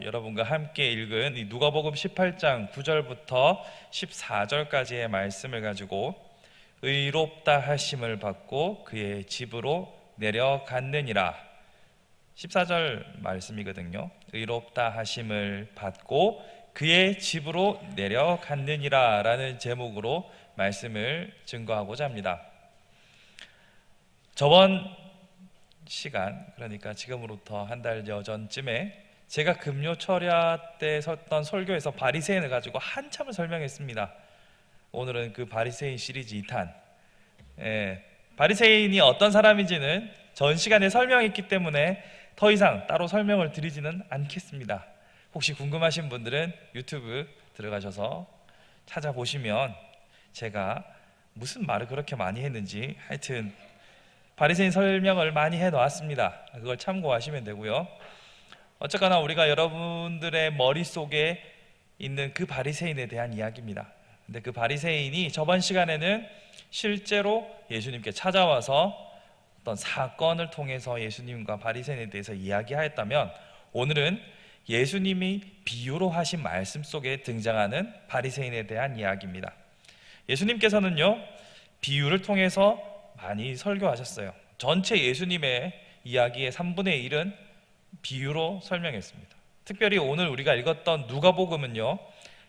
여러분과 함께 읽은 이 누가복음 18장 9절부터 14절까지의 말씀을 가지고 의롭다 하심을 받고 그의 집으로 내려갔느니라. 14절 말씀이거든요. 의롭다 하심을 받고 그의 집으로 내려갔느니라 라는 제목으로 말씀을 증거하고자 합니다. 저번 시간, 그러니까 지금으로부터 한 달여 전쯤에 제가 금요 철야 때 섰던 설교에서 바리새인을 가지고 한참을 설명했습니다. 오늘은 그 바리새인 시리즈 2탄. 바리새인이 어떤 사람인지는 전 시간에 설명했기 때문에 더 이상 따로 설명을 드리지는 않겠습니다. 혹시 궁금하신 분들은 유튜브 들어가셔서 찾아보시면 제가 무슨 말을 그렇게 많이 했는지 하여튼 바리새인 설명을 많이 해놓았습니다. 그걸 참고하시면 되고요. 어쨌거나 우리가 여러분들의 머릿속에 있는 그 바리새인에 대한 이야기입니다. 근데 그 바리새인이 저번 시간에는 실제로 예수님께 찾아와서 어떤 사건을 통해서 예수님과 바리새인에 대해서 이야기하였다면, 오늘은 예수님이 비유로 하신 말씀 속에 등장하는 바리새인에 대한 이야기입니다. 예수님께서는요, 비유를 통해서 많이 설교하셨어요. 전체 예수님의 이야기의 3분의 1은 비유로 설명했습니다. 특별히 오늘 우리가 읽었던 누가복음은요,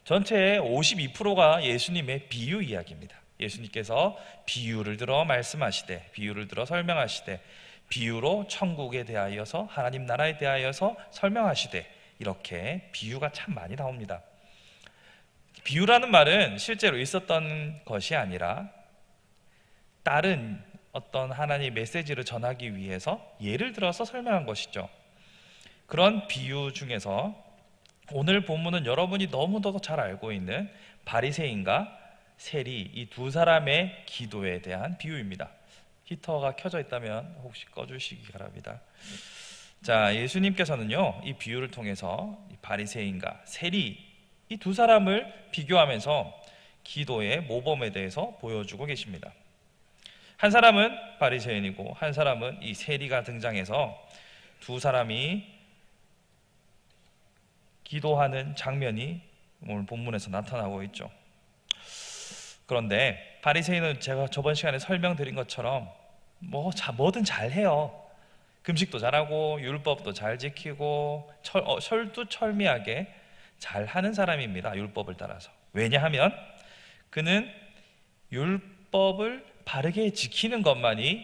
전체의 52%가 예수님의 비유 이야기입니다. 예수님께서 비유를 들어 말씀하시되, 비유를 들어 설명하시되, 비유로 천국에 대하여서, 하나님 나라에 대하여서 설명하시되, 이렇게 비유가 참 많이 나옵니다. 비유라는 말은 실제로 있었던 것이 아니라 다른 어떤 하나님의 메시지를 전하기 위해서 예를 들어서 설명한 것이죠. 그런 비유 중에서 오늘 본문은 여러분이 너무도 잘 알고 있는 바리새인과 세리, 이 두 사람의 기도에 대한 비유입니다. 히터가 켜져 있다면 혹시 꺼주시기 바랍니다. 자, 예수님께서는요, 이 비유를 통해서 바리새인과 세리, 이 두 사람을 비교하면서 기도의 모범에 대해서 보여주고 계십니다. 한 사람은 바리새인이고 한 사람은 이 세리가 등장해서 두 사람이 기도하는 장면이 오늘 본문에서 나타나고 있죠. 그런데 바리새인은 제가 저번 시간에 설명드린 것처럼 뭐든 잘해요. 금식도 잘하고 율법도 잘 지키고 철두철미하게 잘하는 사람입니다. 율법을 따라서. 왜냐하면 그는 율법을 바르게 지키는 것만이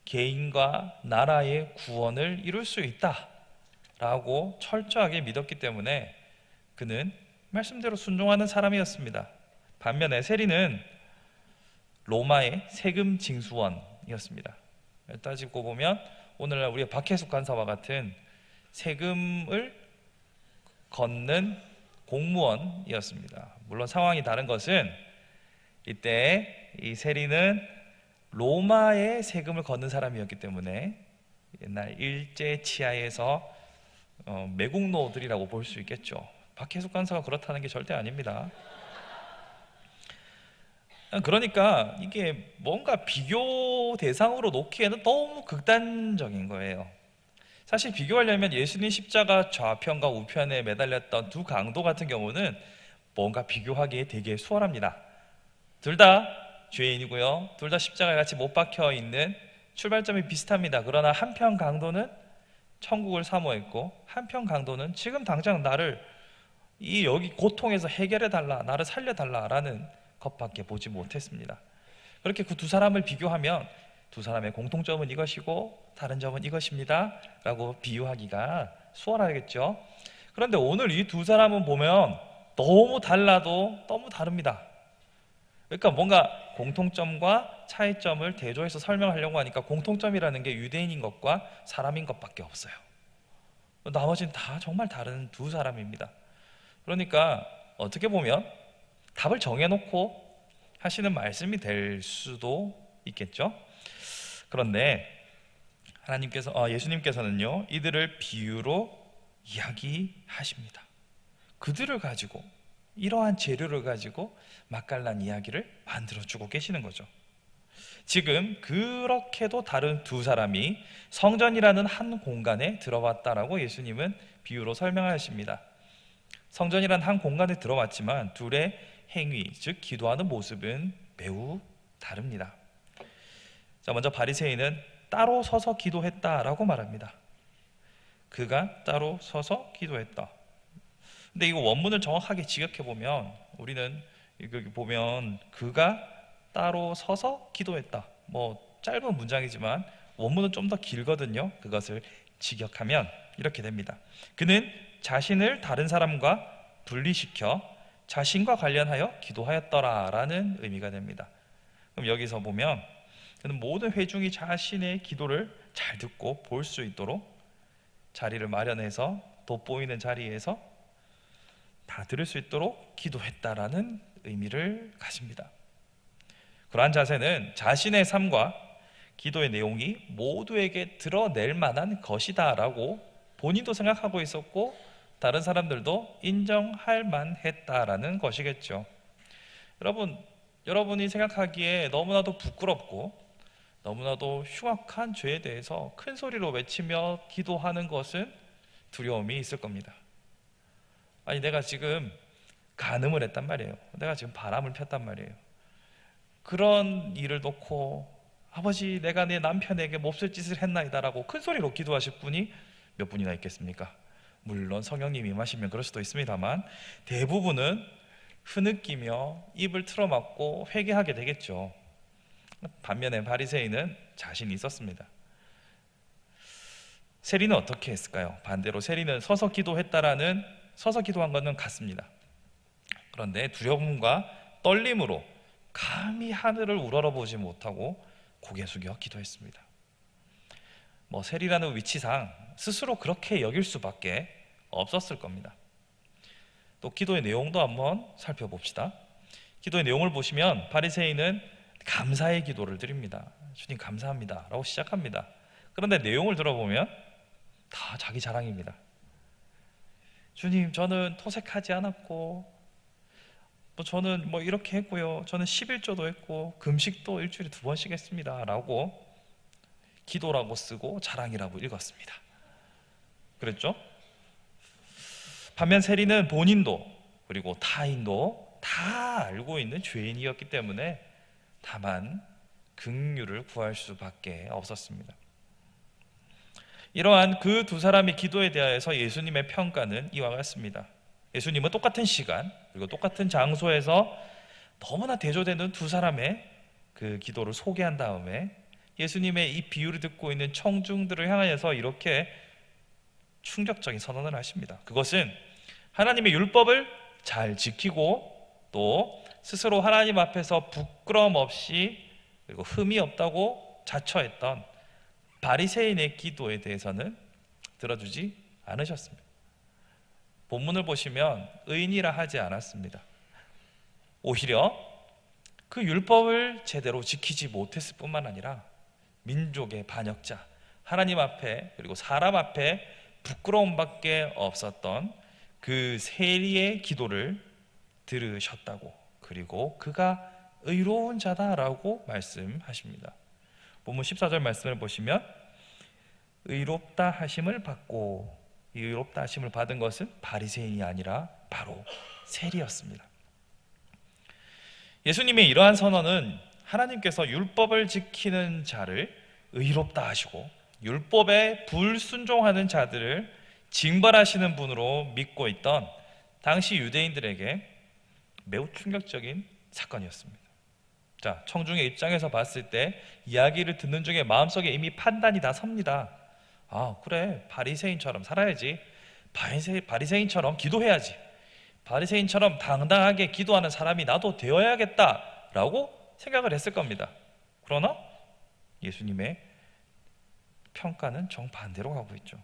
개인과 나라의 구원을 이룰 수 있다라고 철저하게 믿었기 때문에 그는 말씀대로 순종하는 사람이었습니다. 반면에 세리는 로마의 세금 징수원이었습니다. 따지고 보면 오늘날 우리의 박혜숙 간사와 같은 세금을 걷는 공무원이었습니다. 물론 상황이 다른 것은 이때 이 세리는 로마의 세금을 걷는 사람이었기 때문에 옛날 일제 치하에서 매국노들이라고 볼 수 있겠죠. 박혜숙 간사가 그렇다는 게 절대 아닙니다. 그러니까 이게 뭔가 비교 대상으로 놓기에는 너무 극단적인 거예요. 사실 비교하려면 예수님 십자가 좌편과 우편에 매달렸던 두 강도 같은 경우는 뭔가 비교하기에 되게 수월합니다. 둘 다 죄인이고요, 둘 다 십자가에 같이 못 박혀 있는 출발점이 비슷합니다. 그러나 한편 강도는 천국을 사모했고 한편 강도는 지금 당장 나를 여기 고통에서 해결해달라, 나를 살려달라라는 것밖에 보지 못했습니다. 그렇게 그 두 사람을 비교하면 두 사람의 공통점은 이것이고 다른 점은 이것입니다 라고 비유하기가 수월하겠죠. 그런데 오늘 이 두 사람은 보면 너무 달라도 너무 다릅니다. 그러니까 뭔가 공통점과 차이점을 대조해서 설명하려고 하니까 공통점이라는 게 유대인인 것과 사람인 것밖에 없어요. 나머지는 다 정말 다른 두 사람입니다. 그러니까 어떻게 보면 답을 정해놓고 하시는 말씀이 될 수도 있겠죠. 그런데 예수님께서는요, 이들을 비유로 이야기하십니다. 그들을 가지고, 이러한 재료를 가지고 맛깔난 이야기를 만들어주고 계시는 거죠. 지금 그렇게도 다른 두 사람이 성전이라는 한 공간에 들어왔다라고 예수님은 비유로 설명하십니다. 성전이란 한 공간에 들어왔지만 둘의 행위, 즉 기도하는 모습은 매우 다릅니다. 자, 먼저 바리새인은 따로 서서 기도했다라고 말합니다. 그가 따로 서서 기도했다. 근데 이거 원문을 정확하게 직역해 보면 우리는 여기 보면 그가 따로 서서 기도했다. 뭐 짧은 문장이지만 원문은 좀 더 길거든요. 그것을 직역하면 이렇게 됩니다. 그는 자신을 다른 사람과 분리시켜 자신과 관련하여 기도하였더라라는 의미가 됩니다. 그럼 여기서 보면 그는 모든 회중이 자신의 기도를 잘 듣고 볼 수 있도록 자리를 마련해서 돋보이는 자리에서 다 들을 수 있도록 기도했다라는 의미를 가집니다. 그러한 자세는 자신의 삶과 기도의 내용이 모두에게 드러낼 만한 것이다라고 본인도 생각하고 있었고 다른 사람들도 인정할 만했다라는 것이겠죠. 여러분이 생각하기에 너무나도 부끄럽고 너무나도 흉악한 죄에 대해서 큰 소리로 외치며 기도하는 것은 두려움이 있을 겁니다. 아니, 내가 지금 간음을 했단 말이에요. 내가 지금 바람을 폈단 말이에요. 그런 일을 놓고 아버지, 내가 내 남편에게 몹쓸 짓을 했나이다라고 큰 소리로 기도하실 분이 몇 분이나 있겠습니까? 물론 성령님이 임하시면 그럴 수도 있습니다만 대부분은 흐느끼며 입을 틀어막고 회개하게 되겠죠. 반면에 바리새인은 자신이 있었습니다. 세리는 어떻게 했을까요? 반대로 세리는 서서 기도한 것은 같습니다. 그런데 두려움과 떨림으로 감히 하늘을 우러러보지 못하고 고개 숙여 기도했습니다. 세리라는 위치상 스스로 그렇게 여길 수밖에 없었을 겁니다. 또 기도의 내용도 한번 살펴봅시다. 기도의 내용을 보시면 바리새인은 감사의 기도를 드립니다. 주님 감사합니다 라고 시작합니다. 그런데 내용을 들어보면 다 자기 자랑입니다. 주님, 저는 토색하지 않았고 저는 이렇게 했고요, 저는 11조도 했고 금식도 일주일에 2번씩 했습니다 라고 기도라고 쓰고 자랑이라고 읽었습니다. 그랬죠? 반면 세리는 본인도 그리고 타인도 다 알고 있는 죄인이었기 때문에 다만 긍휼을 구할 수밖에 없었습니다. 이러한 그 두 사람의 기도에 대하여서 예수님의 평가는 이와 같습니다. 예수님은 똑같은 시간 그리고 똑같은 장소에서 너무나 대조되는 두 사람의 그 기도를 소개한 다음에 예수님의 이 비유를 듣고 있는 청중들을 향하여서 이렇게 충격적인 선언을 하십니다. 그것은 하나님의 율법을 잘 지키고 또 스스로 하나님 앞에서 부끄러움 없이 그리고 흠이 없다고 자처했던 바리새인의 기도에 대해서는 들어주지 않으셨습니다. 본문을 보시면 의인이라 하지 않았습니다. 오히려 그 율법을 제대로 지키지 못했을 뿐만 아니라 민족의 반역자, 하나님 앞에 그리고 사람 앞에 부끄러움밖에 없었던 그 세리의 기도를 들으셨다고, 그리고 그가 의로운 자다라고 말씀하십니다. 본문 14절 말씀을 보시면 의롭다 하심을 받고, 이 의롭다 하심을 받은 것은 바리새인이 아니라 바로 세리였습니다. 예수님의 이러한 선언은 하나님께서 율법을 지키는 자를 의롭다 하시고 율법에 불순종하는 자들을 징벌하시는 분으로 믿고 있던 당시 유대인들에게 매우 충격적인 사건이었습니다. 자, 청중의 입장에서 봤을 때 이야기를 듣는 중에 마음속에 이미 판단이 다 섭니다. 아, 그래, 바리새인처럼 살아야지, 바리새인처럼 기도해야지, 바리새인처럼 당당하게 기도하는 사람이 나도 되어야겠다라고 생각을 했을 겁니다. 그러나 예수님의 평가는 정반대로 가고 있죠.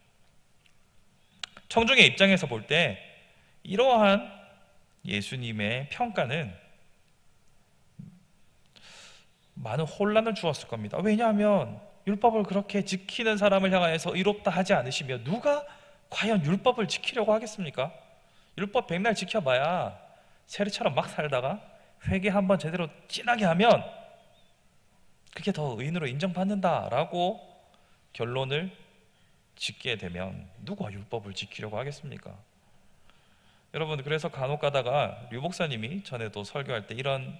청중의 입장에서 볼 때 이러한 예수님의 평가는 많은 혼란을 주었을 겁니다. 왜냐하면 율법을 그렇게 지키는 사람을 향하여서 의롭다 하지 않으시며 누가 과연 율법을 지키려고 하겠습니까? 율법 백날 지켜봐야 세리처럼 막 살다가 회개 한번 제대로 진하게 하면 그게 더 의인으로 인정받는다라고 결론을 짓게 되면 누가 율법을 지키려고 하겠습니까? 여러분, 그래서 간혹 가다가 류 목사님이 전에도 설교할 때 이런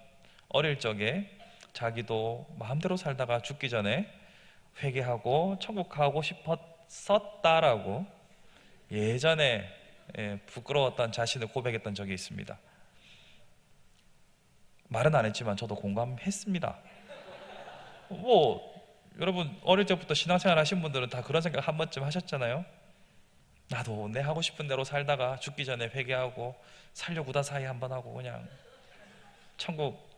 어릴 적에 자기도 마음대로 살다가 죽기 전에 회개하고 천국 가고 싶었었다라고 예전에 부끄러웠던 자신을 고백했던 적이 있습니다. 말은 안 했지만 저도 공감했습니다. 여러분 어릴 때부터 신앙생활 하신 분들은 다 그런 생각 한 번쯤 하셨잖아요. 나도 내 하고 싶은 대로 살다가 죽기 전에 회개하고 살려구다 사이 한번 하고 그냥 천국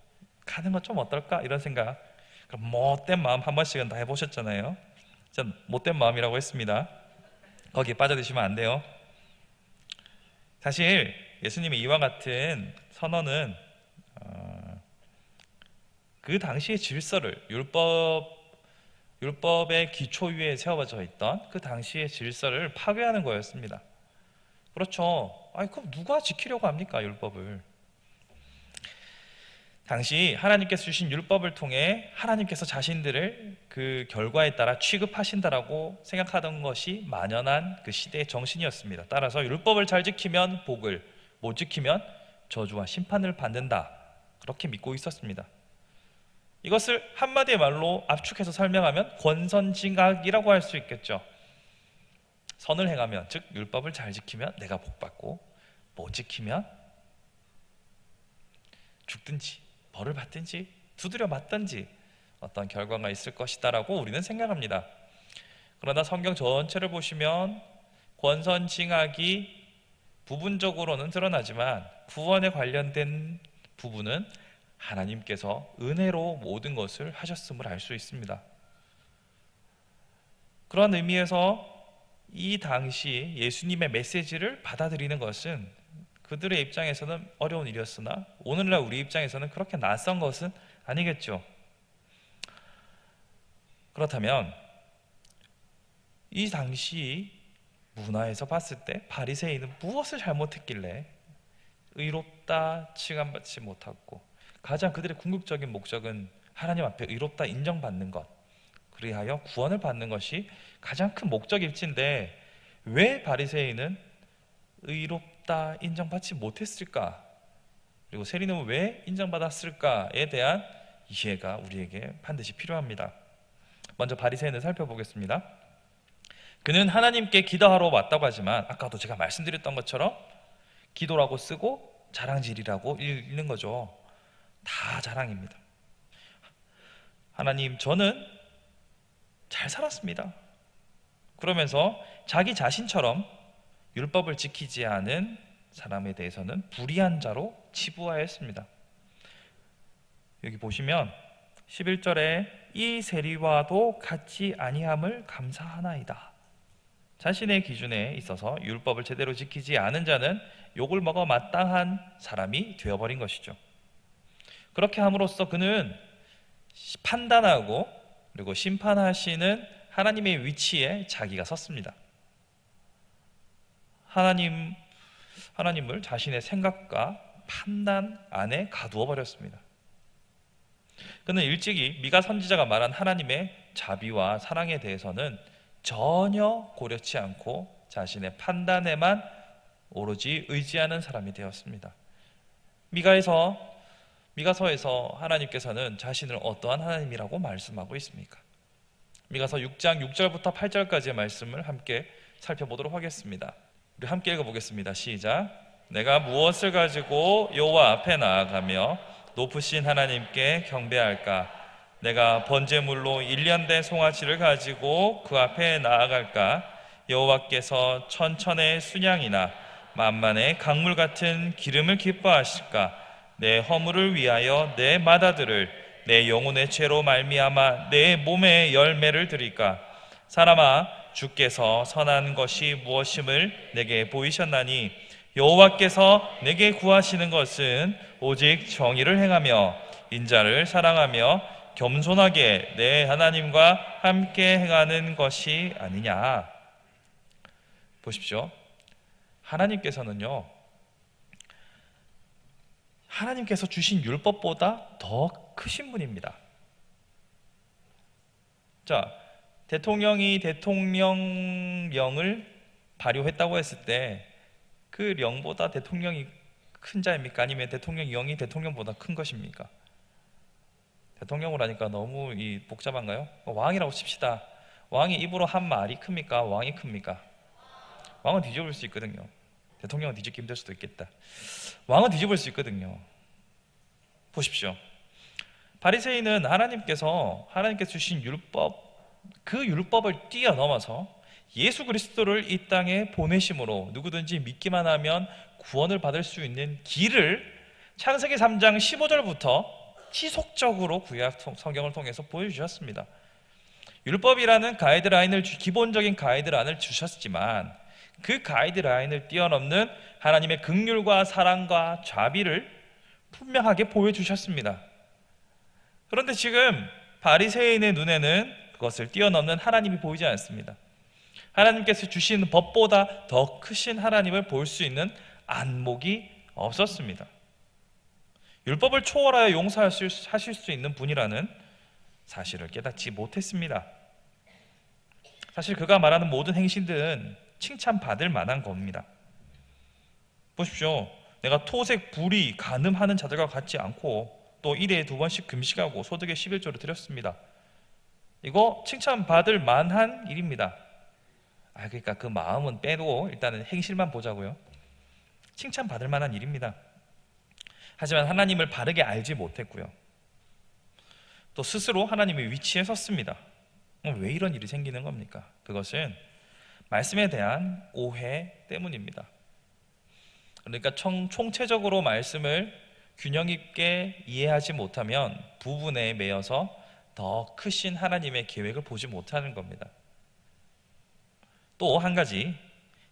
가는 건 좀 어떨까? 이런 생각, 그럼 못된 마음 한 번씩은 다 해보셨잖아요. 전 못된 마음이라고 했습니다. 거기에 빠져드시면 안 돼요. 사실 예수님의 이와 같은 선언은 그 당시의 질서를, 율법의 기초 위에 세워져 있던 그 당시의 질서를 파괴하는 거였습니다. 그렇죠. 그럼 누가 지키려고 합니까, 율법을? 당시 하나님께서 주신 율법을 통해 하나님께서 자신들을 그 결과에 따라 취급하신다라고 생각하던 것이 만연한 그 시대의 정신이었습니다. 따라서 율법을 잘 지키면 복을, 못 지키면 저주와 심판을 받는다, 그렇게 믿고 있었습니다. 이것을 한마디의 말로 압축해서 설명하면 권선징악이라고 할 수 있겠죠. 선을 행하면, 즉 율법을 잘 지키면 내가 복받고, 못 지키면 죽든지 벌을 받든지 두드려 맞든지 어떤 결과가 있을 것이다라고 우리는 생각합니다. 그러나 성경 전체를 보시면 권선징악이 부분적으로는 드러나지만 구원에 관련된 부분은 하나님께서 은혜로 모든 것을 하셨음을 알 수 있습니다. 그런 의미에서 이 당시 예수님의 메시지를 받아들이는 것은 그들의 입장에서는 어려운 일이었으나 오늘날 우리 입장에서는 그렇게 낯선 것은 아니겠죠. 그렇다면 이 당시 문화에서 봤을 때 바리새인은 무엇을 잘못했길래 의롭다 칭함받지 못하고, 가장 그들의 궁극적인 목적은 하나님 앞에 의롭다 인정받는 것, 그리하여 구원을 받는 것이 가장 큰 목적일진데 왜 바리새인은 의롭다 인정받지 못했을까? 그리고 세리는 왜 인정받았을까에 대한 이해가 우리에게 반드시 필요합니다. 먼저 바리새인을 살펴보겠습니다. 그는 하나님께 기도하러 왔다고 하지만 아까도 제가 말씀드렸던 것처럼 기도라고 쓰고 자랑질이라고 읽는 거죠. 다 자랑입니다. 하나님, 저는 잘 살았습니다. 그러면서 자기 자신처럼 율법을 지키지 않은 사람에 대해서는 불의한 자로 치부하였습니다. 여기 보시면 11절에 이 세리와도 같지 아니함을 감사하나이다. 자신의 기준에 있어서 율법을 제대로 지키지 않은 자는 욕을 먹어 마땅한 사람이 되어버린 것이죠. 그렇게 함으로써 그는 판단하고 그리고 심판하시는 하나님의 위치에 자기가 섰습니다. 하나님을 자신의 생각과 판단 안에 가두어 버렸습니다. 그는 일찍이 미가 선지자가 말한 하나님의 자비와 사랑에 대해서는 전혀 고려치 않고 자신의 판단에만 오로지 의지하는 사람이 되었습니다. 미가서에서 하나님께서는 자신을 어떠한 하나님이라고 말씀하고 있습니까? 미가서 6장 6절부터 8절까지의 말씀을 함께 살펴보도록 하겠습니다. 우리 함께 읽어보겠습니다. 시작. 내가 무엇을 가지고 여호와 앞에 나아가며 높으신 하나님께 경배할까? 내가 번제물로 1년 된 송아지를 가지고 그 앞에 나아갈까? 여호와께서 천천의 순양이나 만만의 강물 같은 기름을 기뻐하실까? 내 허물을 위하여 내 맏아들을 내 영혼의 죄로 말미암아 내 몸의 열매를 드릴까? 사람아, 주께서 선한 것이 무엇임을 내게 보이셨나니 여호와께서 내게 구하시는 것은 오직 정의를 행하며 인자를 사랑하며 겸손하게 내 하나님과 함께 행하는 것이 아니냐. 보십시오. 하나님께서 주신 율법보다 더 크신 분입니다. 자, 대통령이 대통령령을 발효했다고 했을 때 그 령보다 대통령이 큰 자입니까? 아니면 대통령령이 대통령보다 큰 것입니까? 대통령을 하니까 너무 복잡한가요? 왕이라고 칩시다. 왕이 입으로 한 말이 큽니까? 왕이 큽니까? 왕은 뒤집을 수 있거든요. 대통령은 뒤집기 힘들 수도 있겠다. 왕은 뒤집을 수 있거든요. 보십시오. 바리새인은 하나님께서 주신 율법, 그 율법을 뛰어넘어서 예수 그리스도를 이 땅에 보내심으로 누구든지 믿기만 하면 구원을 받을 수 있는 길을 창세기 3장 15절부터 지속적으로 구약 성경을 통해서 보여주셨습니다. 율법이라는 가이드라인을 기본적인 가이드라인을 주셨지만 그 가이드라인을 뛰어넘는 하나님의 긍휼과 사랑과 자비를 분명하게 보여주셨습니다. 그런데 지금 바리새인의 눈에는 그것을 뛰어넘는 하나님이 보이지 않습니다. 하나님께서 주신 법보다 더 크신 하나님을 볼 수 있는 안목이 없었습니다. 율법을 초월하여 용서하실 수 있는 분이라는 사실을 깨닫지 못했습니다. 사실 그가 말하는 모든 행실들은 칭찬받을 만한 겁니다. 보십시오. 내가 토색, 불의, 간음하는 자들과 같지 않고 또 1회에 2번씩 금식하고 소득의 11조를 드렸습니다. 이거 칭찬받을 만한 일입니다. 그러니까 그 마음은 빼고 일단은 행실만 보자고요. 칭찬받을 만한 일입니다. 하지만 하나님을 바르게 알지 못했고요. 또 스스로 하나님의 위치에 섰습니다. 왜 이런 일이 생기는 겁니까? 그것은 말씀에 대한 오해 때문입니다. 그러니까 총체적으로 말씀을 균형 있게 이해하지 못하면 부분에 매여서 더 크신 하나님의 계획을 보지 못하는 겁니다. 또 한 가지,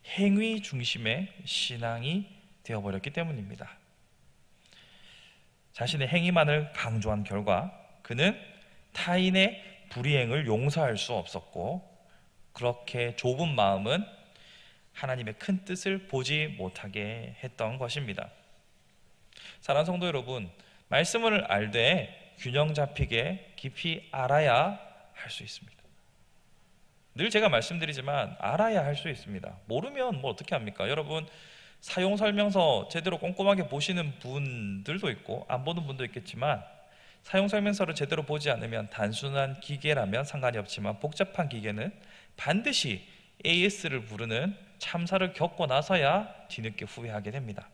행위 중심의 신앙이 되어버렸기 때문입니다. 자신의 행위만을 강조한 결과 그는 타인의 불이행을 용서할 수 없었고, 그렇게 좁은 마음은 하나님의 큰 뜻을 보지 못하게 했던 것입니다. 사랑하는 성도 여러분, 말씀을 알되 균형 잡히게 깊이 알아야 할 수 있습니다. 늘 제가 말씀드리지만 알아야 할 수 있습니다. 모르면 뭐 어떻게 합니까? 여러분, 사용 설명서 제대로 꼼꼼하게 보시는 분들도 있고 안 보는 분도 있겠지만, 사용 설명서를 제대로 보지 않으면 단순한 기계라면 상관이 없지만 복잡한 기계는 반드시 AS를 부르는 참사를 겪고 나서야 뒤늦게 후회하게 됩니다.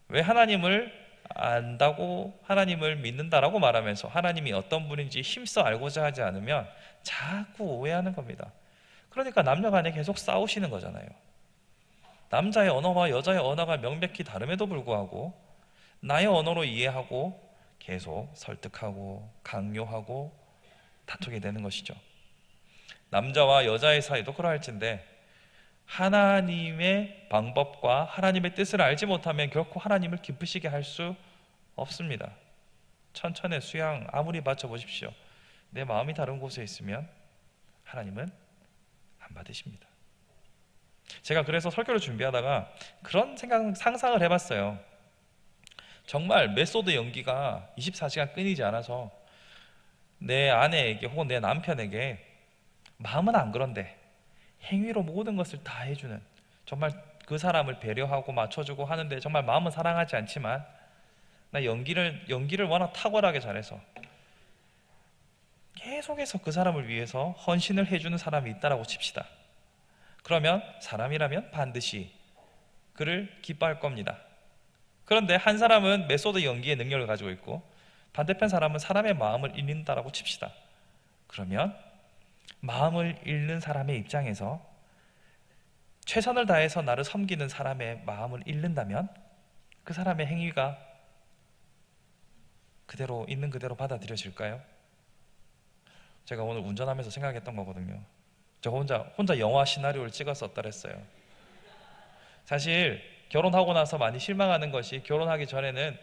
왜 하나님을 안다고, 하나님을 믿는다라고 말하면서 하나님이 어떤 분인지 힘써 알고자 하지 않으면 자꾸 오해하는 겁니다. 그러니까 남녀 간에 계속 싸우시는 거잖아요. 남자의 언어와 여자의 언어가 명백히 다름에도 불구하고 나의 언어로 이해하고 계속 설득하고 강요하고 다투게 되는 것이죠. 남자와 여자의 사이도 그러할진데 하나님의 방법과 하나님의 뜻을 알지 못하면 결코 하나님을 기쁘시게 할 수 없습니다. 천천의 수양 아무리 맞춰보십시오. 내 마음이 다른 곳에 있으면 하나님은 안 받으십니다. 제가 그래서 설교를 준비하다가 그런 상상을 해봤어요. 정말 메소드 연기가 24시간 끊이지 않아서 내 아내에게 혹은 내 남편에게 마음은 안 그런데 행위로 모든 것을 다 해주는, 정말 그 사람을 배려하고 맞춰주고 하는데 정말 마음은 사랑하지 않지만 나 연기를 워낙 탁월하게 잘해서 계속해서 그 사람을 위해서 헌신을 해주는 사람이 있다라고 칩시다. 그러면 사람이라면 반드시 그를 기뻐할 겁니다. 그런데 한 사람은 메소드 연기의 능력을 가지고 있고 반대편 사람은 사람의 마음을 읽는다라고 칩시다. 그러면 마음을 읽는 사람의 입장에서 최선을 다해서 나를 섬기는 사람의 마음을 읽는다면 그 사람의 행위가 그대로 있는 그대로 받아들여질까요? 제가 오늘 운전하면서 생각했던 거거든요. 저 혼자 영화 시나리오를 찍었었다 그랬어요. 사실 결혼하고 나서 많이 실망하는 것이 결혼하기 전에는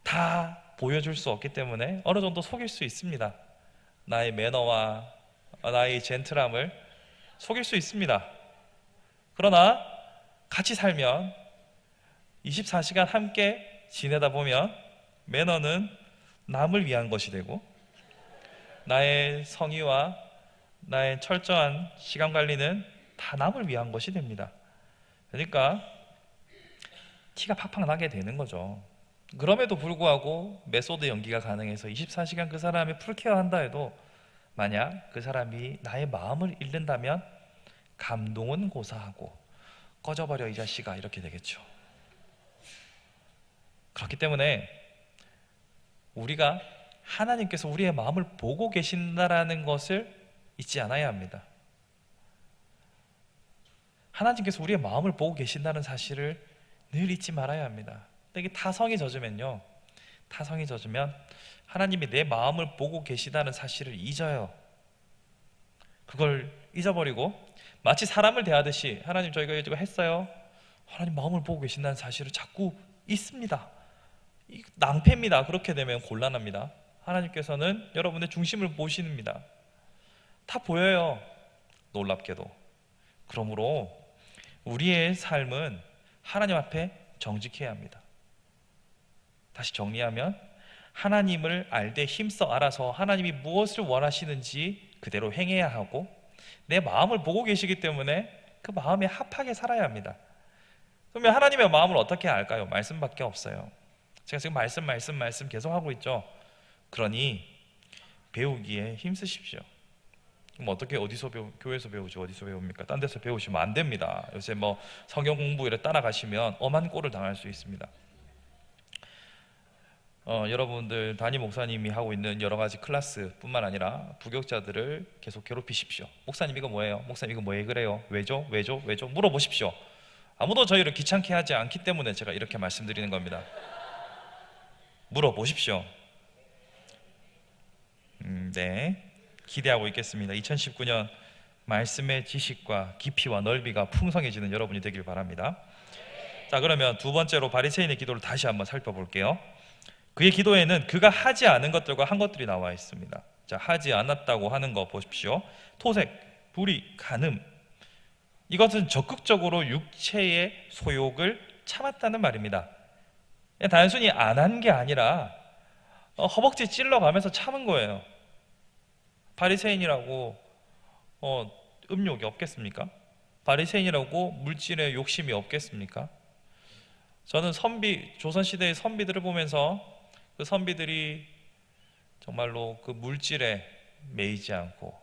다 보여줄 수 없기 때문에 어느 정도 속일 수 있습니다. 나의 매너와 나의 젠틀함을 속일 수 있습니다. 그러나 같이 살면 24시간 함께 지내다 보면 매너는 남을 위한 것이 되고 나의 성의와 나의 철저한 시간 관리는 다 남을 위한 것이 됩니다. 그러니까 티가 팍팍 나게 되는 거죠. 그럼에도 불구하고 메소드 연기가 가능해서 24시간 그 사람의 풀케어 한다 해도 만약 그 사람이 나의 마음을 잃는다면 감동은 고사하고 꺼져버려 이 자식아 이렇게 되겠죠. 그렇기 때문에 우리가 하나님께서 우리의 마음을 보고 계신다라는 것을 잊지 않아야 합니다. 하나님께서 우리의 마음을 보고 계신다는 사실을 늘 잊지 말아야 합니다. 이게 타성이 젖으면요, 타성이 젖으면 하나님이 내 마음을 보고 계시다는 사실을 잊어요. 그걸 잊어버리고 마치 사람을 대하듯이 하나님 저희가 이거 했어요, 하나님 마음을 보고 계신다는 사실을 자꾸 잊습니다. 낭패입니다. 그렇게 되면 곤란합니다. 하나님께서는 여러분의 중심을 보십니다. 다 보여요, 놀랍게도. 그러므로 우리의 삶은 하나님 앞에 정직해야 합니다. 다시 정리하면 하나님을 알되 힘써 알아서 하나님이 무엇을 원하시는지 그대로 행해야 하고, 내 마음을 보고 계시기 때문에 그 마음에 합하게 살아야 합니다. 그러면 하나님의 마음을 어떻게 알까요? 말씀밖에 없어요. 제가 지금 말씀 계속 하고 있죠. 그러니 배우기에 힘쓰십시오. 그럼 어떻게, 어디서 교회에서 배우죠? 어디서 배웁니까? 딴 데서 배우시면 안 됩니다. 요새 뭐 성경 공부 이렇게 따라가시면 엄한 꼴을 당할 수 있습니다. 여러분들 담임 목사님이 하고 있는 여러 가지 클래스뿐만 아니라 부교육자들을 계속 괴롭히십시오. 목사님 이거 뭐예요? 목사님 이거 뭐예요? 그래요? 왜죠? 물어보십시오. 아무도 저희를 귀찮게 하지 않기 때문에 제가 이렇게 말씀드리는 겁니다. 물어보십시오. 네, 기대하고 있겠습니다. 2019년 말씀의 지식과 깊이와 넓이가 풍성해지는 여러분이 되길 바랍니다. 자, 그러면 두 번째로 바리새인의 기도를 다시 한번 살펴볼게요. 그의 기도에는 그가 하지 않은 것들과 한 것들이 나와 있습니다. 자, 하지 않았다고 하는 거 보십시오. 토색, 불의, 간음. 이것은 적극적으로 육체의 소욕을 참았다는 말입니다. 단순히 안 한 게 아니라 허벅지 찔러가면서 참은 거예요. 바리새인이라고 음욕이 없겠습니까? 바리새인이라고 물질에 욕심이 없겠습니까? 저는 조선시대의 선비들을 보면서 그 선비들이 정말로 그 물질에 매이지 않고,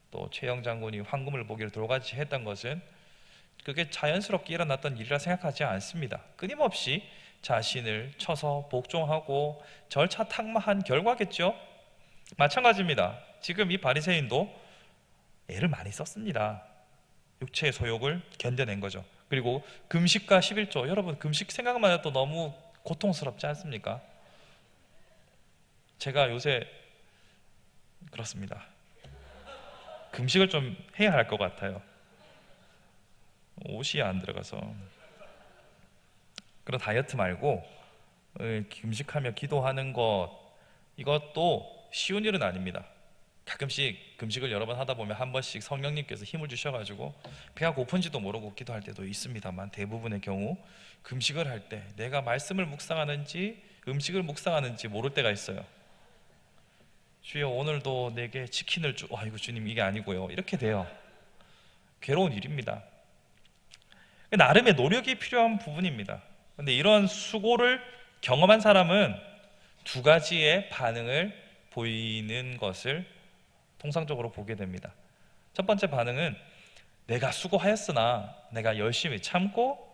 또 최영 장군이 황금을 보기를 돌같이 했던 것은 그게 자연스럽게 일어났던 일이라 생각하지 않습니다. 끊임없이 자신을 쳐서 복종하고 절차 탁마한 결과겠죠. 마찬가지입니다. 지금 이 바리새인도 애를 많이 썼습니다. 육체의 소욕을 견뎌낸 거죠. 그리고 금식과 11조, 여러분 금식 생각만 해도 너무 고통스럽지 않습니까? 제가 요새 그렇습니다. 금식을 좀 해야 할 것 같아요. 옷이 안 들어가서. 그런 다이어트 말고 금식하며 기도하는 것, 이것도 쉬운 일은 아닙니다. 가끔씩 금식을 여러 번 하다 보면 한 번씩 성령님께서 힘을 주셔가지고 배가 고픈지도 모르고 기도할 때도 있습니다만, 대부분의 경우 금식을 할 때 내가 말씀을 묵상하는지 음식을 묵상하는지 모를 때가 있어요. 주여 오늘도 내게 치킨을 아이고 주님 이게 아니고요, 이렇게 돼요. 괴로운 일입니다. 나름의 노력이 필요한 부분입니다. 그런데 이런 수고를 경험한 사람은 두 가지의 반응을 보이는 것을 통상적으로 보게 됩니다. 첫 번째 반응은 내가 수고하였으나 내가 열심히 참고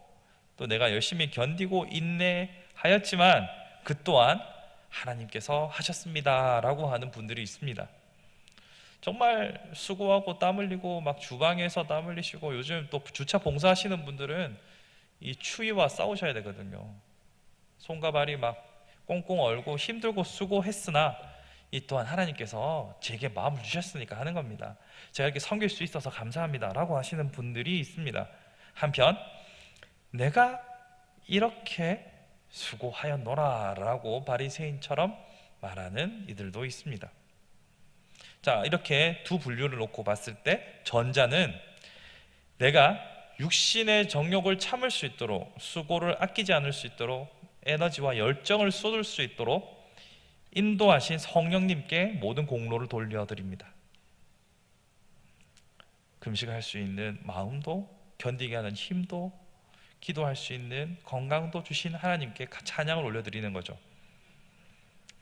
또 내가 열심히 견디고 인내하였지만 그 또한 하나님께서 하셨습니다 라고 하는 분들이 있습니다. 정말 수고하고 땀 흘리고 막 주방에서 땀 흘리시고, 요즘 또 주차 봉사하시는 분들은 이 추위와 싸우셔야 되거든요. 손과 발이 막 꽁꽁 얼고 힘들고 수고했으나 이 또한 하나님께서 제게 마음을 주셨으니까 하는 겁니다. 제가 이렇게 섬길 수 있어서 감사합니다 라고 하시는 분들이 있습니다. 한편 내가 이렇게 수고하였노라 라고 바리새인처럼 말하는 이들도 있습니다. 자, 이렇게 두 분류를 놓고 봤을 때 전자는 내가 육신의 정욕을 참을 수 있도록, 수고를 아끼지 않을 수 있도록, 에너지와 열정을 쏟을 수 있도록 인도하신 성령님께 모든 공로를 돌려드립니다. 금식할 수 있는 마음도, 견디게 하는 힘도, 기도할 수 있는 건강도 주신 하나님께 찬양을 올려드리는 거죠.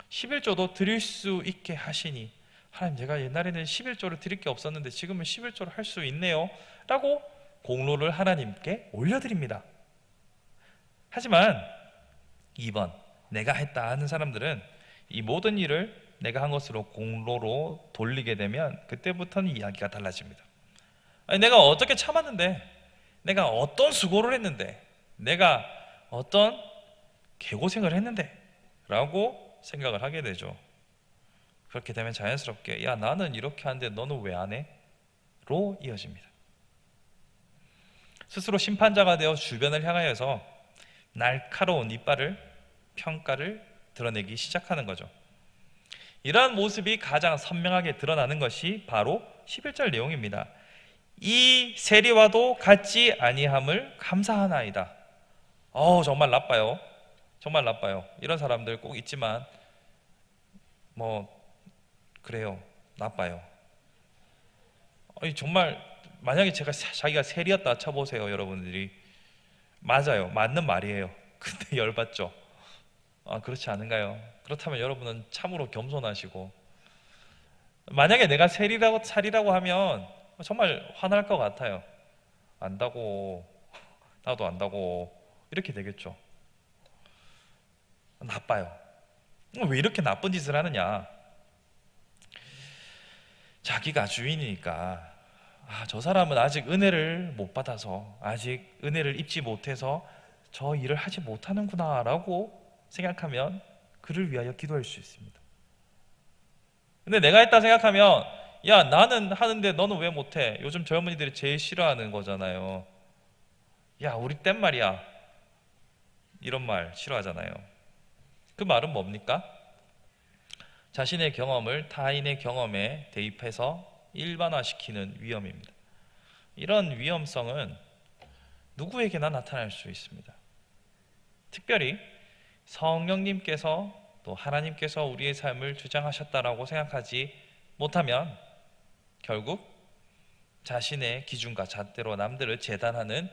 11조도 드릴 수 있게 하시니, 하나님, 제가 옛날에는 11조를 드릴 게 없었는데 지금은 11조를 할 수 있네요 라고 공로를 하나님께 올려드립니다. 하지만 2번, 내가 했다 하는 사람들은 이 모든 일을 내가 한 것으로 공로로 돌리게 되면 그때부터는 이야기가 달라집니다. 아니, 내가 어떻게 참았는데, 내가 어떤 수고를 했는데, 내가 어떤 개고생을 했는데 라고 생각을 하게 되죠. 그렇게 되면 자연스럽게, 야, 나는 이렇게 하는데 너는 왜 안 해? 로 이어집니다. 스스로 심판자가 되어 주변을 향하여서 날카로운 이빨을, 평가를 드러내기 시작하는 거죠. 이러한 모습이 가장 선명하게 드러나는 것이 바로 11절 내용입니다. 이 세리와도 같지 아니함을 감사하나이다. 정말 나빠요. 정말 나빠요. 이런 사람들 꼭 있지만 그래요. 나빠요. 정말 만약에 자기가 세리였다 쳐보세요. 여러분들이. 맞아요. 맞는 말이에요. 근데 열받죠. 그렇지 않은가요? 그렇다면 여러분은 참으로 겸손하시고, 만약에 내가 살이라고 하면 정말 화날 것 같아요. 안다고, 나도 안다고, 이렇게 되겠죠. 나빠요. 왜 이렇게 나쁜 짓을 하느냐? 자기가 주인이니까, 저 사람은 아직 은혜를 못 받아서, 아직 은혜를 입지 못해서 저 일을 하지 못하는구나 라고 생각하면 그를 위하여 기도할 수 있습니다. 근데 내가 했다 생각하면, 야, 나는 하는데 너는 왜 못해? 요즘 젊은이들이 제일 싫어하는 거잖아요. 야, 우리 땐 말이야. 이런 말 싫어하잖아요. 그 말은 뭡니까? 자신의 경험을 타인의 경험에 대입해서 일반화시키는 위험입니다. 이런 위험성은 누구에게나 나타날 수 있습니다. 특별히 성령님께서 또 하나님께서 우리의 삶을 주장하셨다라고 생각하지 못하면 결국 자신의 기준과 잣대로 남들을 재단하는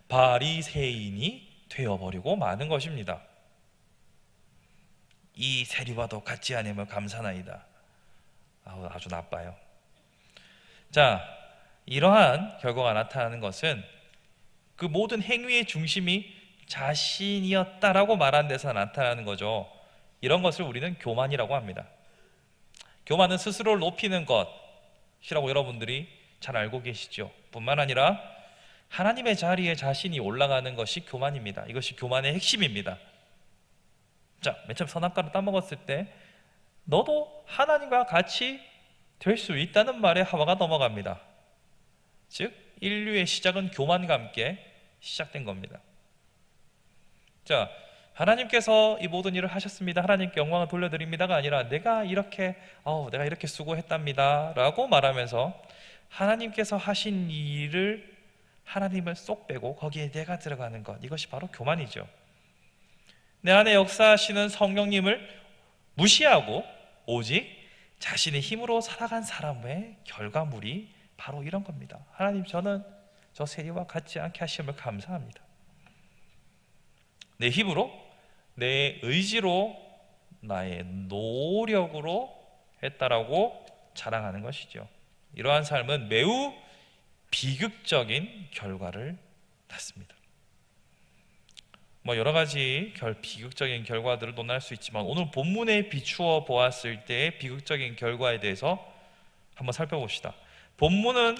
바리새인이 되어버리고 마는 것입니다. 이 세리와도 같지 않음을 감사나이다. 아주 나빠요. 자, 이러한 결과가 나타나는 것은 그 모든 행위의 중심이 자신이었다라고 말하는 데서 나타나는 거죠. 이런 것을 우리는 교만이라고 합니다. 교만은 스스로를 높이는 것이라고 여러분들이 잘 알고 계시죠. 뿐만 아니라 하나님의 자리에 자신이 올라가는 것이 교만입니다. 이것이 교만의 핵심입니다. 자, 맨 처음 선악과를 따먹었을 때 너도 하나님과 같이 될 수 있다는 말에 하와가 넘어갑니다. 즉 인류의 시작은 교만과 함께 시작된 겁니다. 자, 하나님께서 이 모든 일을 하셨습니다. 하나님께 영광을 돌려드립니다가 아니라 내가 이렇게 수고했답니다 라고 말하면서 하나님께서 하신 일을 하나님을 쏙 빼고 거기에 내가 들어가는 것, 이것이 바로 교만이죠. 내 안에 역사하시는 성령님을 무시하고 오직 자신의 힘으로 살아간 사람의 결과물이 바로 이런 겁니다. 하나님, 저는 저 세리와 같지 않게 하심을 감사합니다. 내 힘으로, 내 의지로, 나의 노력으로 했다라고 자랑하는 것이죠. 이러한 삶은 매우 비극적인 결과를 낳습니다. 여러 가지 비극적인 결과들을 논할 수 있지만 오늘 본문에 비추어 보았을 때의 비극적인 결과에 대해서 한번 살펴봅시다. 본문은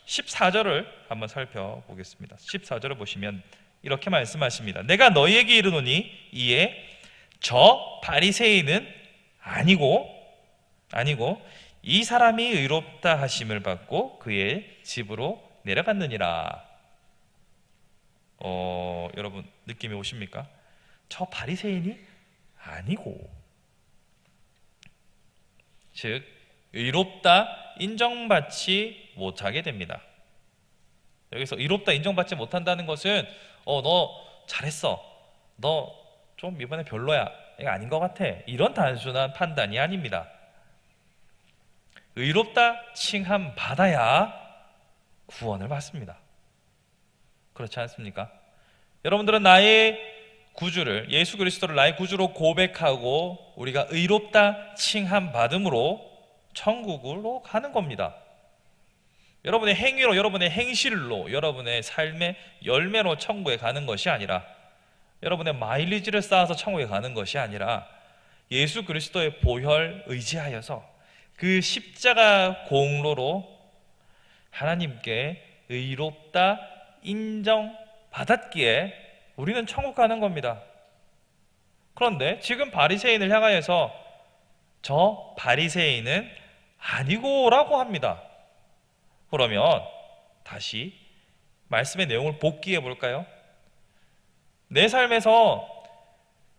14절을 한번 살펴보겠습니다. 14절을 보시면 이렇게 말씀하십니다. 내가 너희에게 이르노니 이에 저 바리새인은 아니고 이 사람이 의롭다 하심을 받고 그의 집으로 내려갔느니라. 여러분 느낌이 오십니까? 저 바리새인이 아니고, 즉 의롭다 인정받지 못하게 됩니다. 여기서 의롭다 인정받지 못한다는 것은 너 잘했어, 너 좀 이번에 별로야 이거 아닌 것 같아. 이런 단순한 판단이 아닙니다. 의롭다 칭함 받아야 구원을 받습니다. 그렇지 않습니까? 여러분들은 나의 구주를, 예수 그리스도를 나의 구주로 고백하고 우리가 의롭다 칭함 받음으로 천국으로 가는 겁니다. 여러분의 행위로, 여러분의 행실로, 여러분의 삶의 열매로 천국에 가는 것이 아니라, 여러분의 마일리지를 쌓아서 천국에 가는 것이 아니라 예수 그리스도의 보혈 의지하여서 그 십자가 공로로 하나님께 의롭다 인정받았기에 우리는 천국 가는 겁니다. 그런데 지금 바리새인을 향하여서 저 바리새인은 아니고 라고 합니다. 그러면 다시 말씀의 내용을 복기해 볼까요? 내 삶에서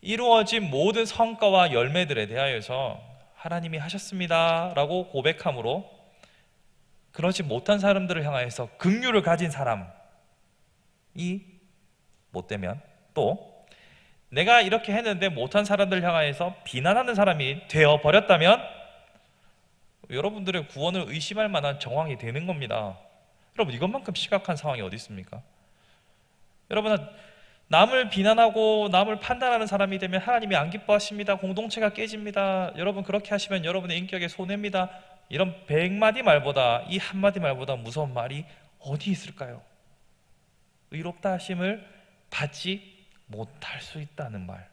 이루어진 모든 성과와 열매들에 대하여서 하나님이 하셨습니다 라고 고백함으로 그러지 못한 사람들을 향하여서 긍휼을 가진 사람이 못되면, 또 내가 이렇게 했는데 못한 사람들을 향하여서 비난하는 사람이 되어버렸다면 여러분들의 구원을 의심할 만한 정황이 되는 겁니다. 여러분, 이것만큼 심각한 상황이 어디 있습니까? 여러분, 남을 비난하고 남을 판단하는 사람이 되면 하나님이 안 기뻐하십니다. 공동체가 깨집니다. 여러분, 그렇게 하시면 여러분의 인격에 손해입니다. 이런 100마디 말보다, 이 한마디 말보다 무서운 말이 어디 있을까요? 의롭다 하심을 받지 못할 수 있다는 말.